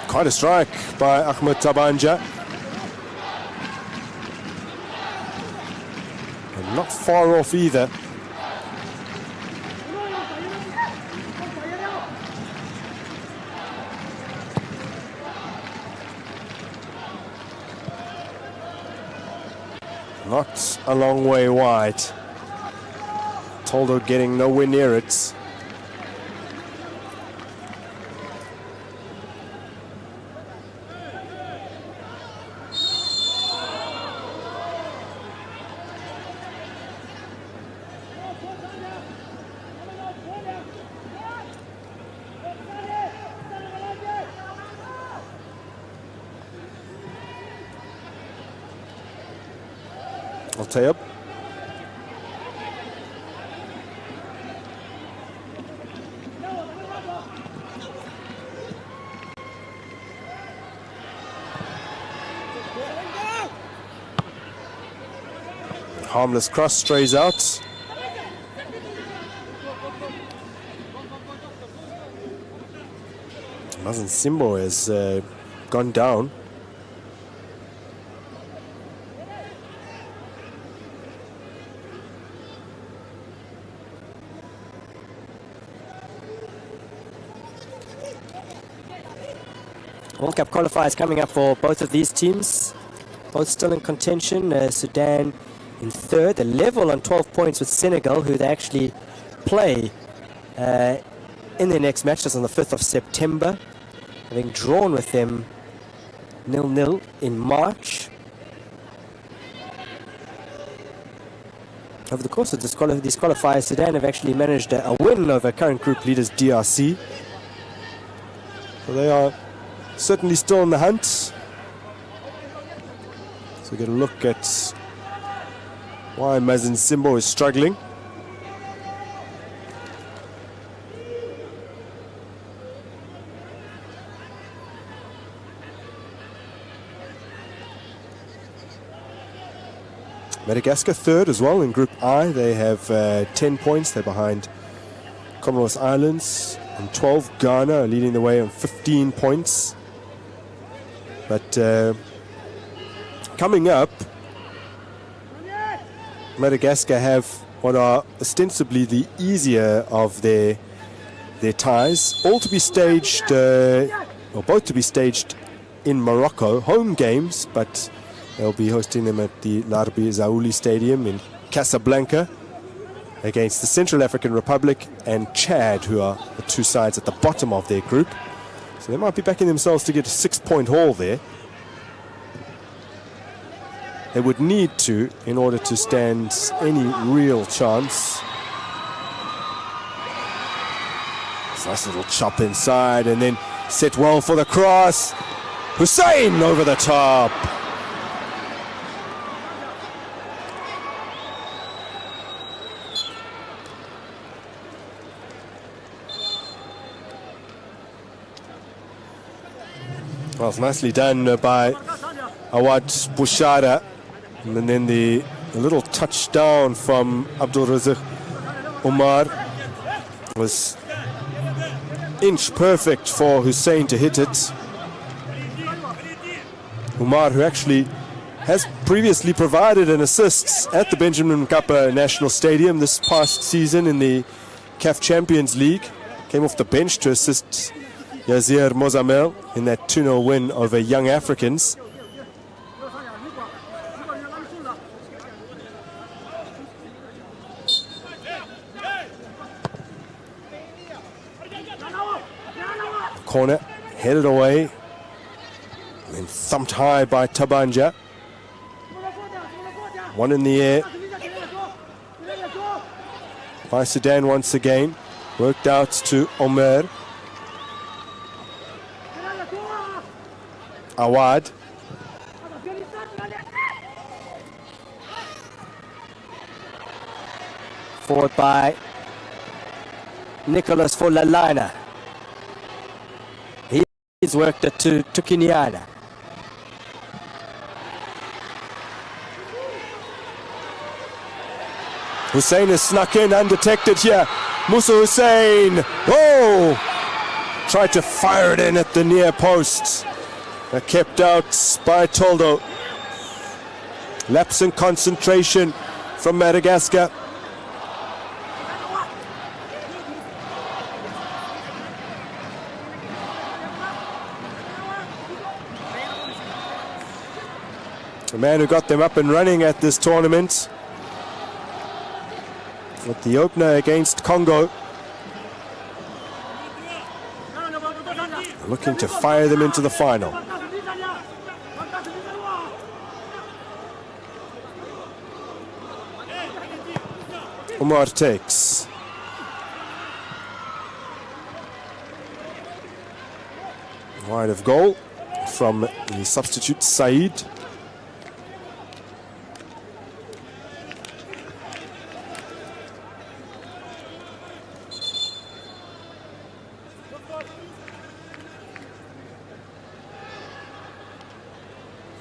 Quite a strike by Ahmed Tabanja. And not far off either. Not a long way wide. Toldo getting nowhere near it. Altayeb. Harmless cross, strays out. Mazen Simbo has gone down. World Cup qualifiers coming up for both of these teams. Both still in contention. Sudan in 3rd, a level on 12 points with Senegal, who they actually play in their next match. That's on the 5th of September. Having drawn with them 0-0 in March. Over the course of these qualifiers, Sudan have actually managed a win over current group leaders DRC. So they are certainly still in the hunt. So we're going to look at why Mazen Simbo is struggling. Madagascar 3rd as well in Group I. They have 10 points. They're behind Comoros Islands on 12. Ghana are leading the way on 15 points. But coming up, Madagascar have what are ostensibly the easier of their ties, all to be staged, or both to be staged in Morocco, home games, but they'll be hosting them at the Larbi Zaouli Stadium in Casablanca against the Central African Republic and Chad, who are the two sides at the bottom of their group. So they might be backing themselves to get a 6-point haul there. They would need to in order to stand any real chance. It's a nice little chop inside, and then Set well for the cross. Hussein over the top. Well, it's nicely done by Awad Bushara. And then the little touchdown from Abdul Razak Umar was inch perfect for Hussein to hit it. Umar, who actually has previously provided an assist at the Benjamin Mkapa National Stadium this past season in the CAF Champions League, came off the bench to assist Yazir Mozamel in that 2-0 win over Young Africans. Corner, headed away, and then thumped high by Tabanja. One in the air by Sudan once again. Worked out to Omer. Awad. Forward by Nicholas for Lalina. He's worked it to Kiniana. Hussein is snuck in undetected here. Musa Hussein. Oh! Tried to fire it in at the near post. Kept out by Toldo. Lapse in concentration from Madagascar. The man who got them up and running at this tournament. With the opener against Congo. Looking to fire them into the final. Umar takes. Wide of goal from the substitute Said.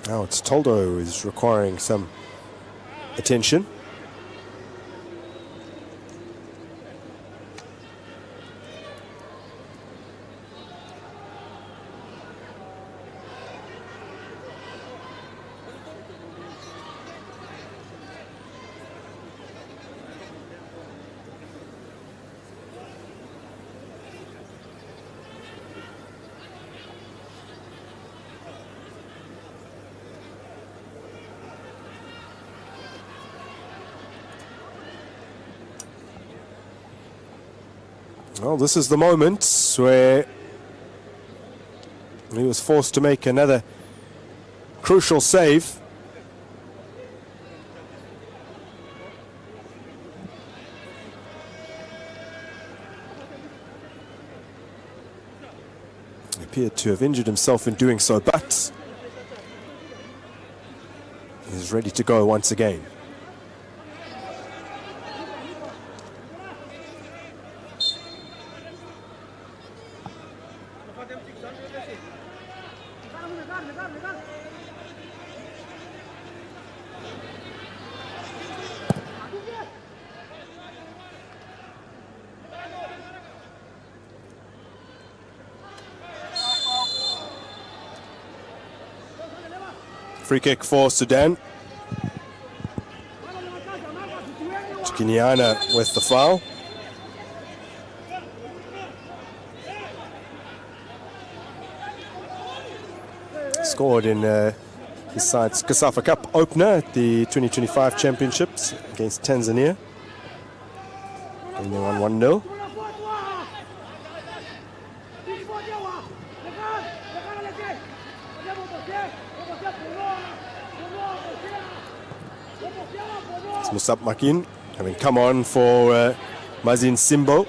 Now it's Toldo who is requiring some attention. Well, this is the moment where he was forced to make another crucial save. He appeared to have injured himself in doing so, but he's ready to go once again. Free kick for Sudan. Kiniana with the foul. Scored in his side's Kickoff Cup opener at the 2025 Championships against Tanzania. And they won 1-0. Musab Makin having come on for Mazin Simbo.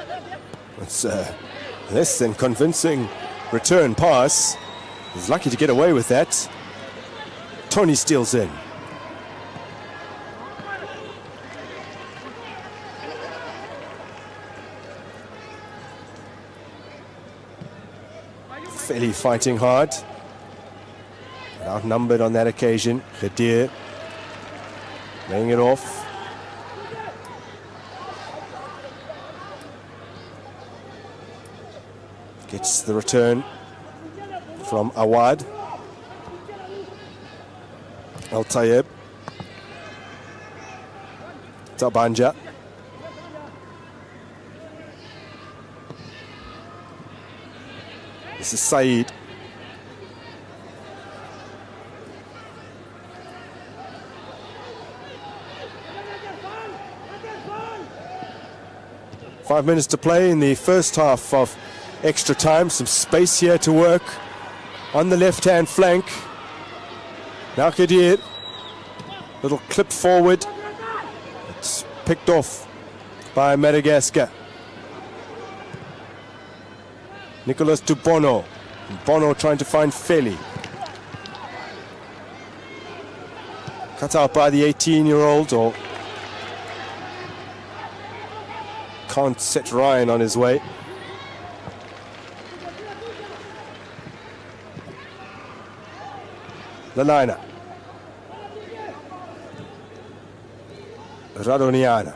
It's less than convincing return pass. He's lucky to get away with that. Tony steals in. Fairly fighting hard. Outnumbered on that occasion. Khadir laying it off. Gets the return from Awad. Al Tayyib. Tabanja. This is Saeed. Five minutes to play in the first half of extra time. Some space here to work on the left-hand flank. Now Khadir, little clip forward. It's picked off by Madagascar. Nicholas to Bono. Bono trying to find Feli. Cut out by the 18-year-old, or can't set Ryan on his way. Lalina. Radoniana.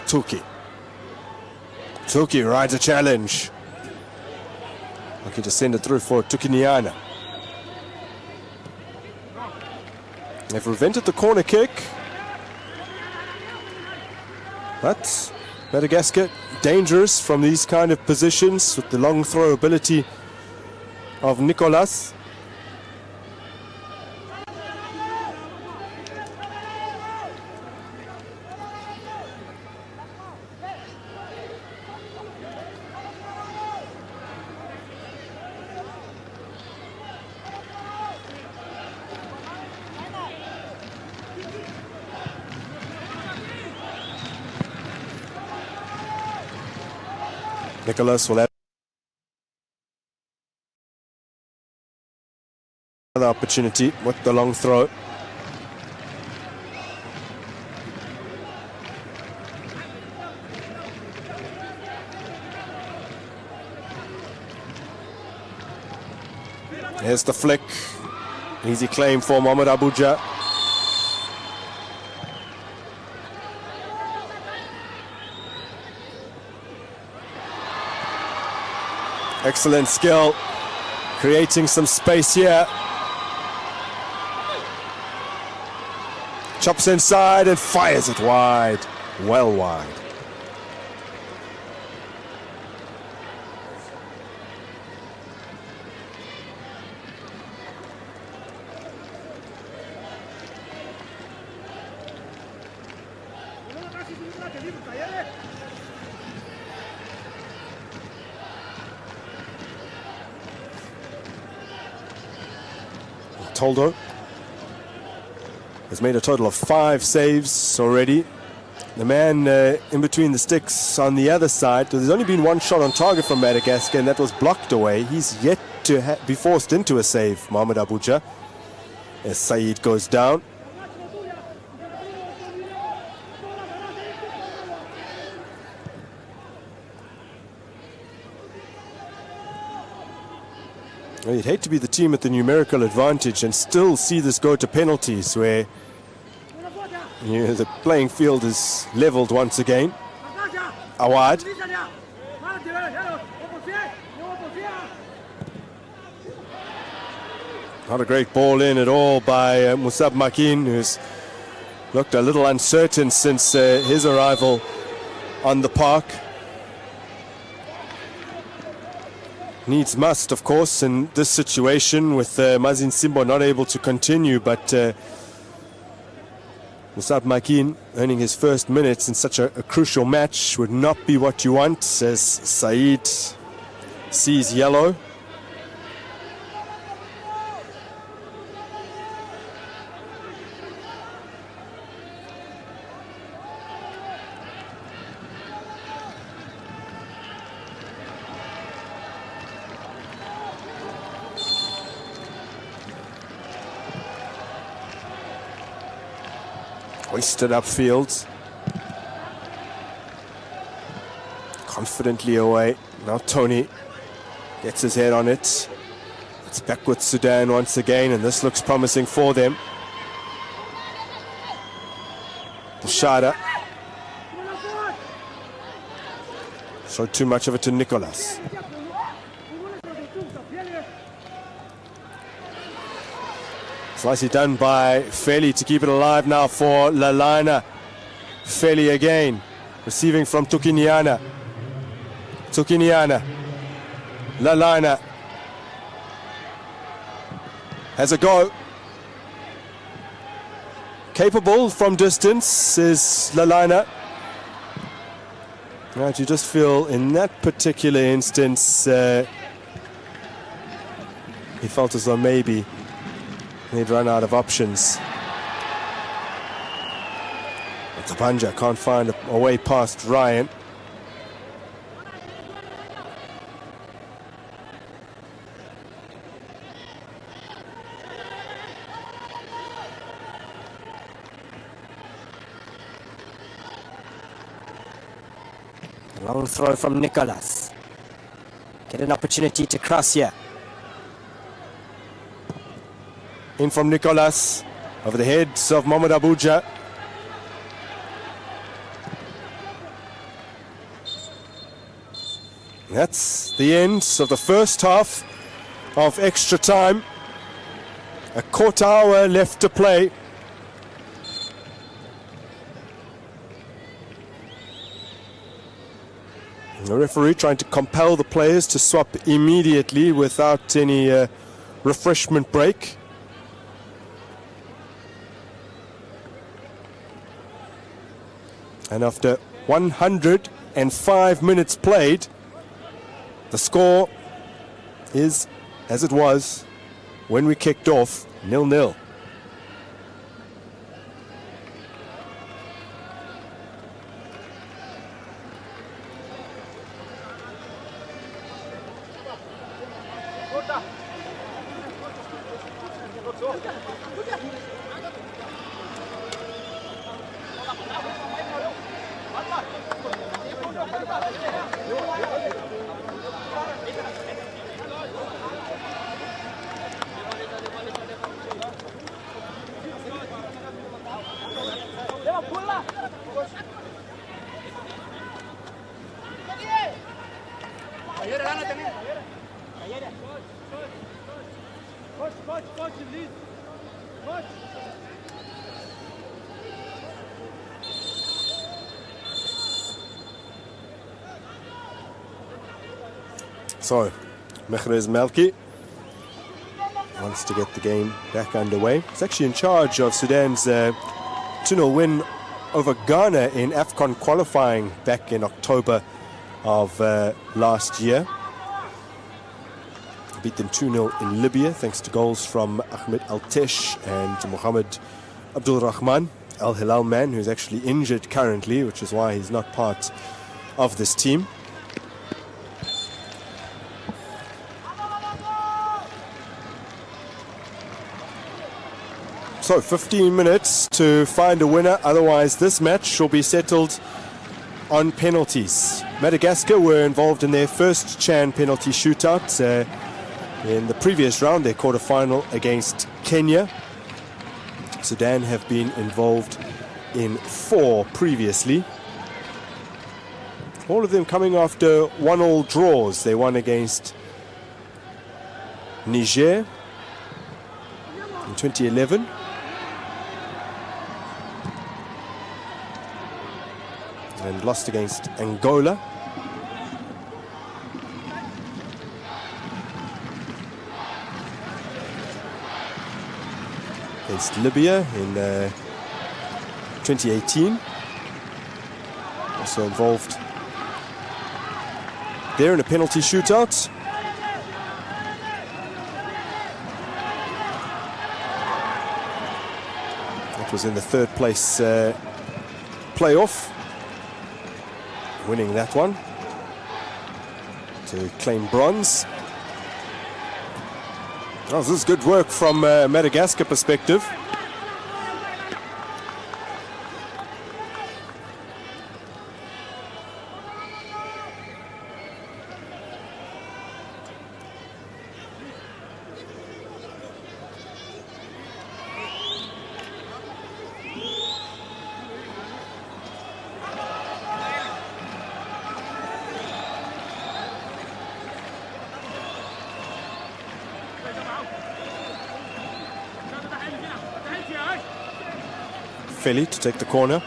Tuki. Tuki rides a challenge. Looking to send it through for Tukiniana. They've prevented the corner kick. But Madagascar dangerous from these kind of positions with the long throw ability of Nicolas. Nicholas will have another opportunity with the long throw. Here's the flick. Easy claim for Mohamed Abuja. Excellent skill, creating some space here. Chops inside and fires it wide, well wide. Toldo has made a total of 5 saves already. The man in between the sticks on the other side, there's only been one shot on target from Madagascar, and that was blocked away. He's yet to be forced into a save, Mohamed Abuja, as Saeed goes down. Well, you'd hate to be the team at the numerical advantage and still see this go to penalties, where the playing field is leveled once again. Awad. Not a great ball in at all by Musab Makin, who's looked a little uncertain since his arrival on the park. Needs must, of course, in this situation with Mazin Simbo not able to continue, but Musab Makin earning his first minutes in such a crucial match would not be what you want, as Saeed sees yellow. Hoisted upfield. Confidently away. Now Tony gets his head on it. It's back with Sudan once again, and this looks promising for them. Shada. Showed too much of it to Nicholas. Nicely done by Feli to keep it alive now for Lalana. Feli again, receiving from Tukiniana. Tukiniana. Lalana. Has a go. Capable from distance is Lalana. Right, you just feel in that particular instance he felt as though maybe he'd run out of options. But Tabanja can't find a way past Ryan. Long throw from Nicholas. Get an opportunity to cross here. In from Nicholas, over the heads of Mohamed Abuja. That's the end of the first half of extra time. A quarter hour left to play. The referee trying to compel the players to swap immediately without any refreshment break. And after 105 minutes played, the score is as it was when we kicked off, 0-0. So, Mehrez Melki wants to get the game back underway. He's actually in charge of Sudan's 2-0 win over Ghana in AFCON qualifying back in October of last year. Beat them 2-0 in Libya thanks to goals from Ahmed Al-Tesh and Mohamed Abdul Rahman, Al Hilal man, who's actually injured currently, which is why he's not part of this team. So 15 minutes to find a winner, otherwise this match will be settled on penalties. Madagascar were involved in their first Chan penalty shootout in the previous round, their quarter-final against Kenya. Sudan have been involved in 4 previously. All of them coming after 1-1 draws. They won against Niger in 2011. And lost against Angola. Against Libya in 2018. Also involved there in a penalty shootout. That was in the 3rd place playoff. Winning that one to claim bronze. Oh, this is good work from Madagascar perspective. Feli to take the corner.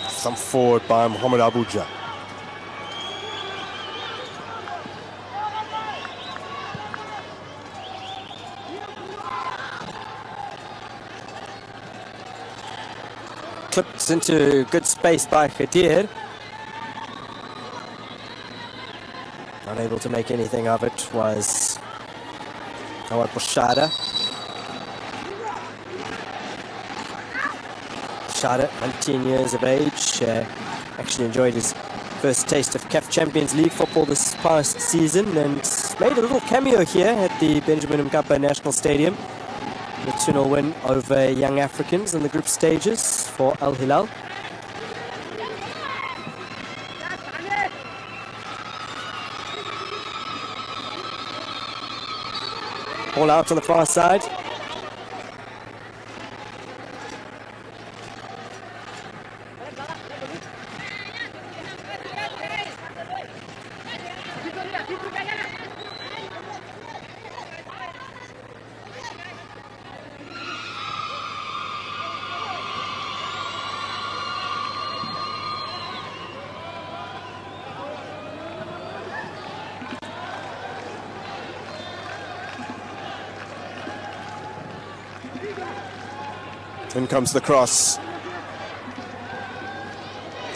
Some forward by Mohamed Abuja. Clipped into good space by Khadir. Unable to make anything of it was Awad Bushara. Bushara, 19 years of age, actually enjoyed his first taste of CAF Champions League football this past season and made a little cameo here at the Benjamin Mkapa National Stadium. The 2-0 win over Young Africans in the group stages for Al Hilal. All out on the far side. In comes the cross.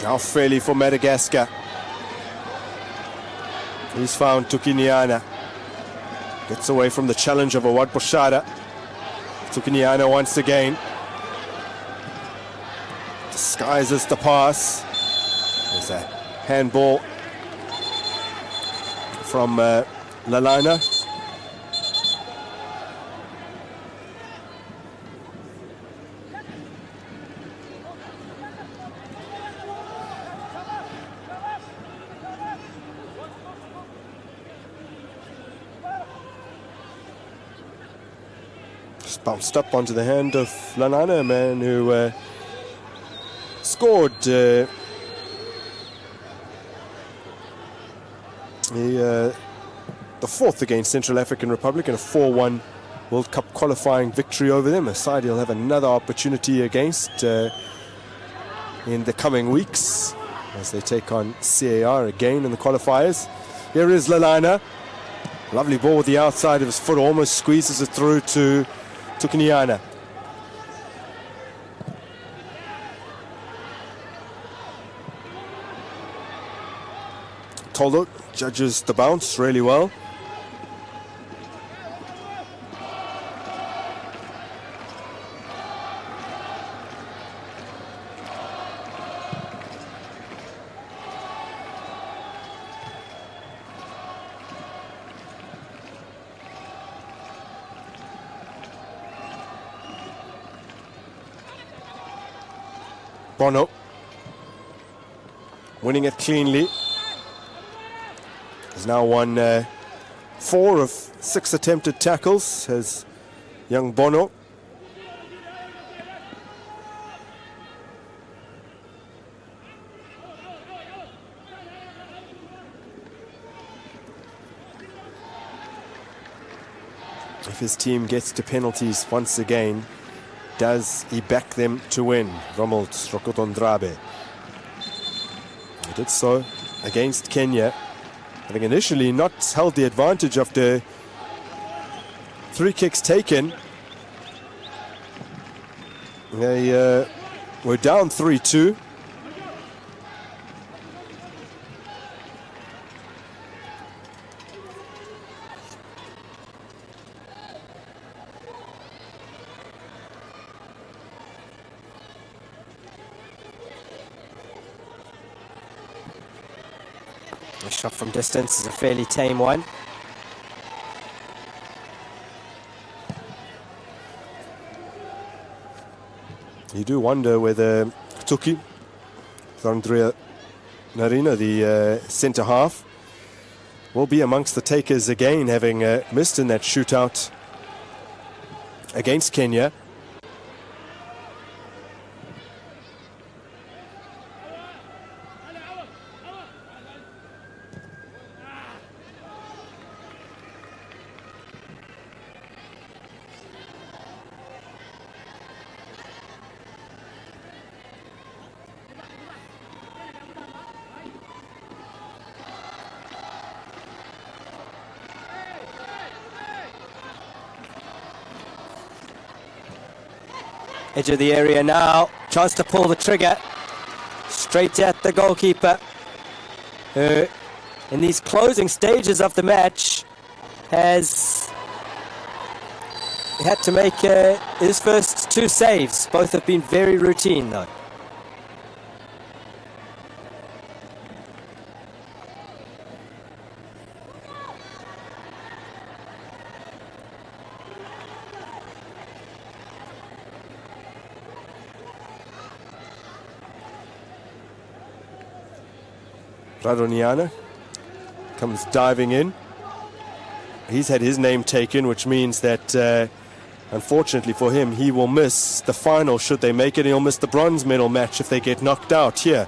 Now Feli for Madagascar. He's found Tukiniana. Gets away from the challenge of Awad Bushara. Tukiniana once again. Disguises the pass. There's a handball from Lalana. Bounced up onto the hand of Lanana, a man who scored the fourth against Central African Republic in a 4-1 World Cup qualifying victory over them. A side he'll have another opportunity against in the coming weeks as they take on CAR again in the qualifiers. Here is Lalana. Lovely ball with the outside of his foot, almost squeezes it through to Tukiniana. Toldo judges the bounce really well. Bono winning it cleanly. Has now won 4 of 6 attempted tackles, has young Bono. If his team gets to penalties once again, does he back them to win? Romuald Rokotondrabe. He did so against Kenya, having initially not held the advantage after 3 kicks taken. They were down 3-2. The shot from distance is a fairly tame one. You do wonder whether Tuki, Andrea Narina, the centre half, will be amongst the takers again, having missed in that shootout against Kenya. Edge of the area now. Chance to pull the trigger. Straight at the goalkeeper, who in these closing stages of the match has had to make his first 2 saves. Both have been very routine though. Radoniana comes diving in. He's had his name taken, which means that, unfortunately for him, he will miss the final should they make it. He'll miss the bronze medal match if they get knocked out here.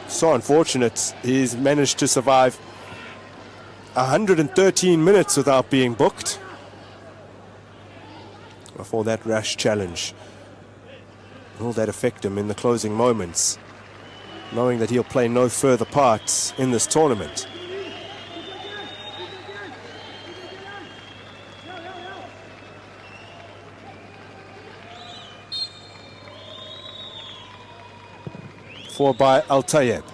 So unfortunate. He's managed to survive 113 minutes without being booked before that rash challenge. Will that affect him in the closing moments, knowing that he'll play no further parts in this tournament? For by Al-Tayeb.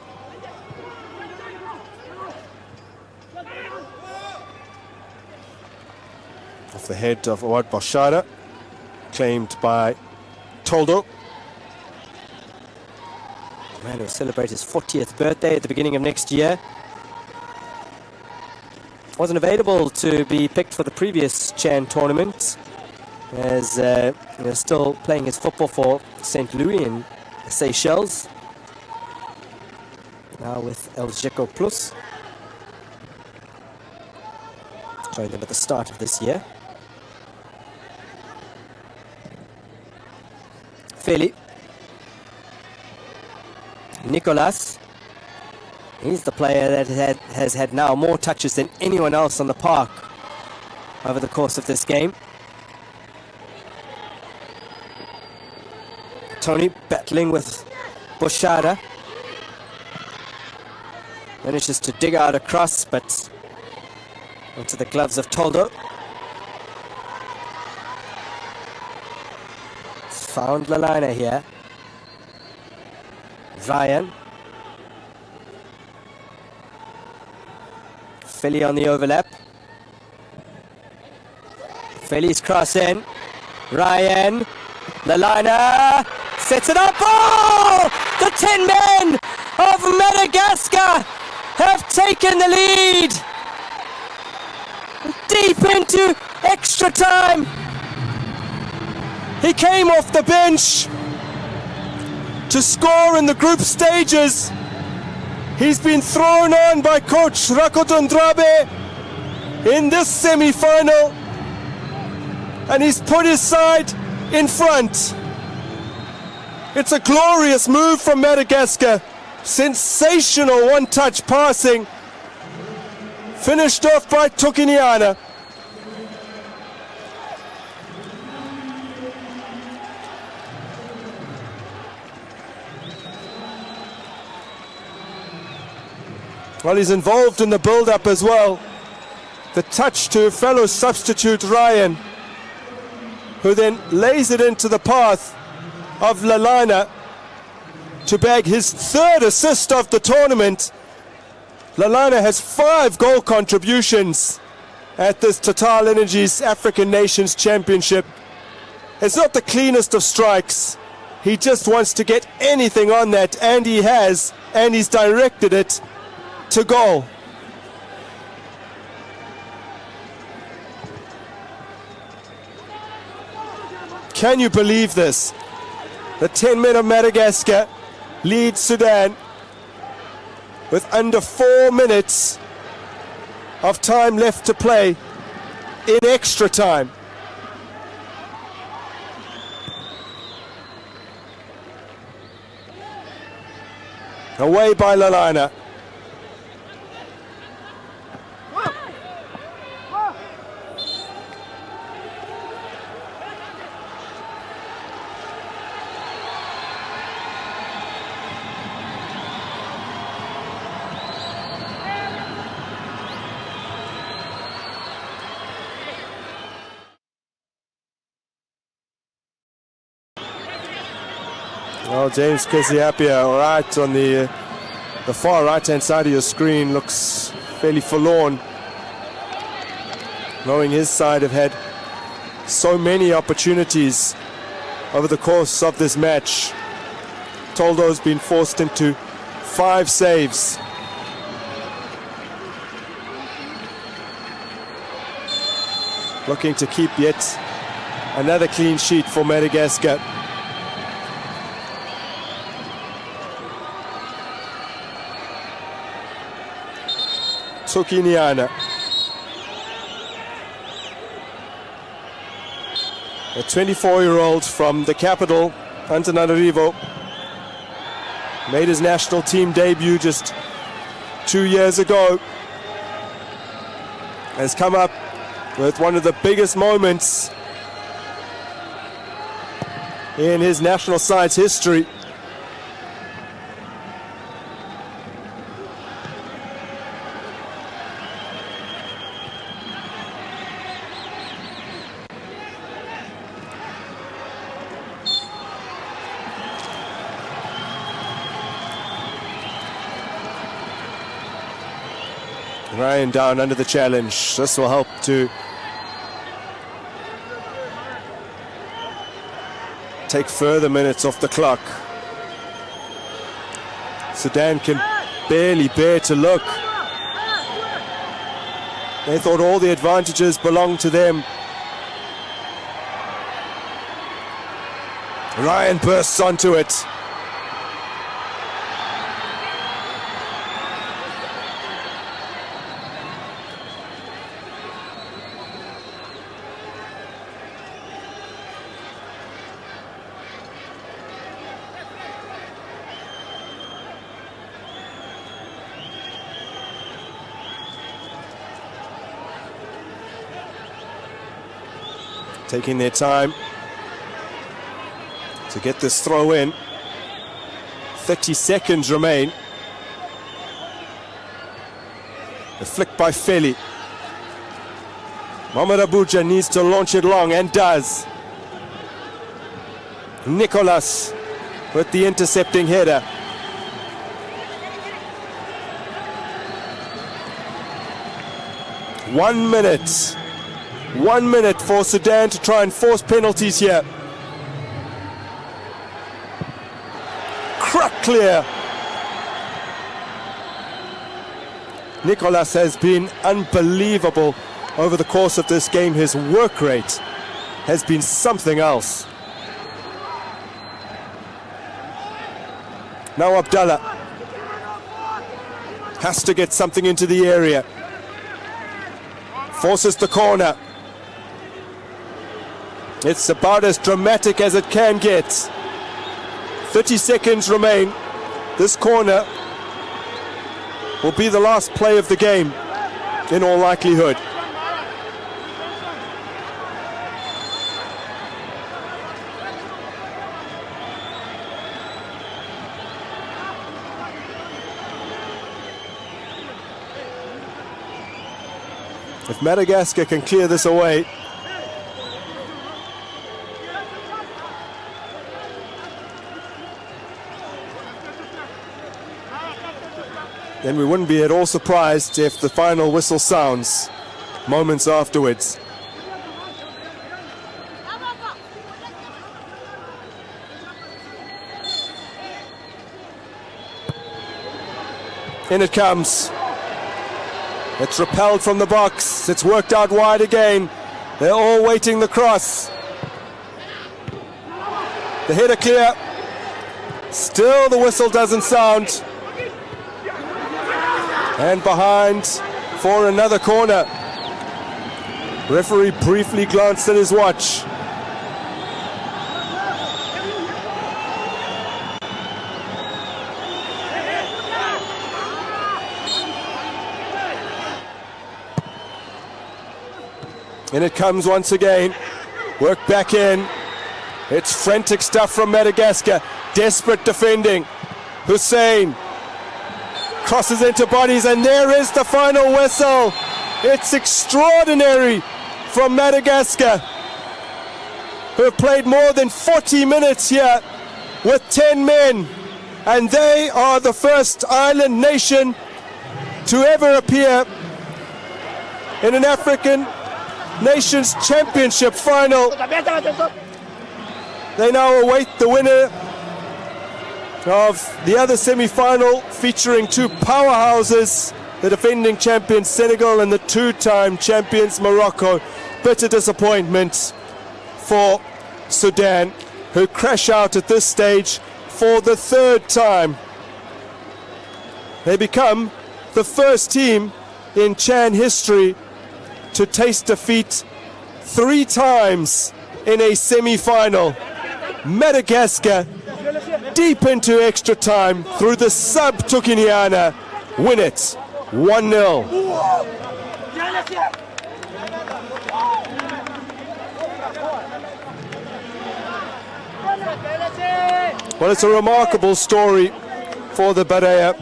Off the head of Awad Bashara, claimed by Toldo. Man will celebrate his 40th birthday at the beginning of next year. Wasn't available to be picked for the previous Chan tournament, as still playing his football for St. Louis in Seychelles. Now with El Jeco Plus. Joined them at the start of this year. Feli. Nicolas. He's the player that has had now more touches than anyone else on the park over the course of this game. Tony battling with Boshara. Manages to dig out a cross, but onto the gloves of Toldo. Found Lalina here. Ryan. Philly on the overlap. Philly's cross in. Ryan. Lalina sets it up. Oh! The 10 men of Madagascar have taken the lead. Deep into extra time. He came off the bench to score in the group stages. He's been thrown on by coach Rakoton Drabe in this semi-final, and he's put his side in front. It's a glorious move from Madagascar. Sensational one-touch passing, finished off by Tokiniana. Well, he's involved in the build-up as well. The touch to fellow substitute Ryan, who then lays it into the path of Lalana to bag his 3rd assist of the tournament. Lalana has 5 goal contributions at this Total Energies African Nations Championship. It's not the cleanest of strikes. He just wants to get anything on that, and he has, and he's directed it to goal. Can you believe this? The 10 men of Madagascar lead Sudan with under 4 minutes of time left to play in extra time. Away by Lalana. Well, James Kesiapia, right on the far right-hand side of your screen, looks fairly forlorn, knowing his side have had so many opportunities over the course of this match. Toldo's been forced into 5 saves. Looking to keep yet another clean sheet for Madagascar. Tsukiniana. A 24-year-old from the capital, Antananarivo, made his national team debut just 2 years ago. Has come up with one of the biggest moments in his national side's history. Ryan down under the challenge. This will help to take further minutes off the clock. Sudan can barely bear to look. They thought all the advantages belonged to them. Ryan bursts onto it. Taking their time to get this throw in. 30 seconds remain. A flick by Feli. Mohamed Abuja needs to launch it long and does. Nicholas with the intercepting header. One minute for Sudan to try and force penalties here. Crack clear. Nicholas has been unbelievable over the course of this game. His work rate has been something else. Now Abdallah has to get something into the area. Forces the corner. It's about as dramatic as it can get. 30 seconds remain. This corner will be the last play of the game, in all likelihood. If Madagascar can clear this away, then we wouldn't be at all surprised if the final whistle sounds moments afterwards. In it comes. It's repelled from the box. It's worked out wide again. They're all waiting the cross. The header clear. Still the whistle doesn't sound. And behind for another corner. Referee briefly glanced at his watch. And it comes once again. Work back in. It's frantic stuff from Madagascar. Desperate defending. Hussein crosses into bodies, and there is the final whistle. It's extraordinary from Madagascar, who have played more than 40 minutes here with 10 men, and they are the first island nation to ever appear in an African Nations Championship final. They now await the winner of the other semi-final, featuring two powerhouses, the defending champions Senegal and the two-time champions Morocco. Bitter disappointment for Sudan, who crash out at this stage for the third time. They become the first team in Chan history to taste defeat 3 times in a semi-final. Madagascar, deep into extra time through the sub-Tukiniana, win it 1-0. Well, it's a remarkable story for the Barea,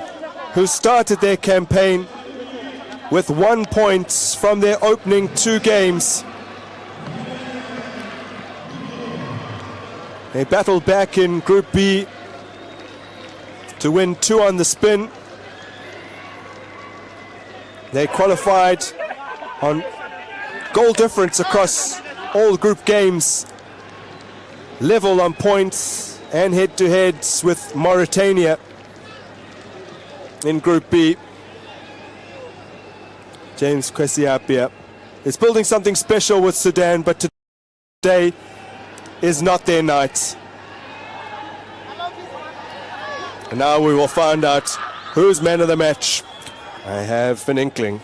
who started their campaign with 1 point from their opening 2 games. They battled back in Group B to win 2 on the spin. They qualified on goal difference across all group games, level on points and head-to-heads with Mauritania in Group B. James Kwesiapia is building something special with Sudan, but today is not their night. And now we will find out who's man of the match. I have an inkling.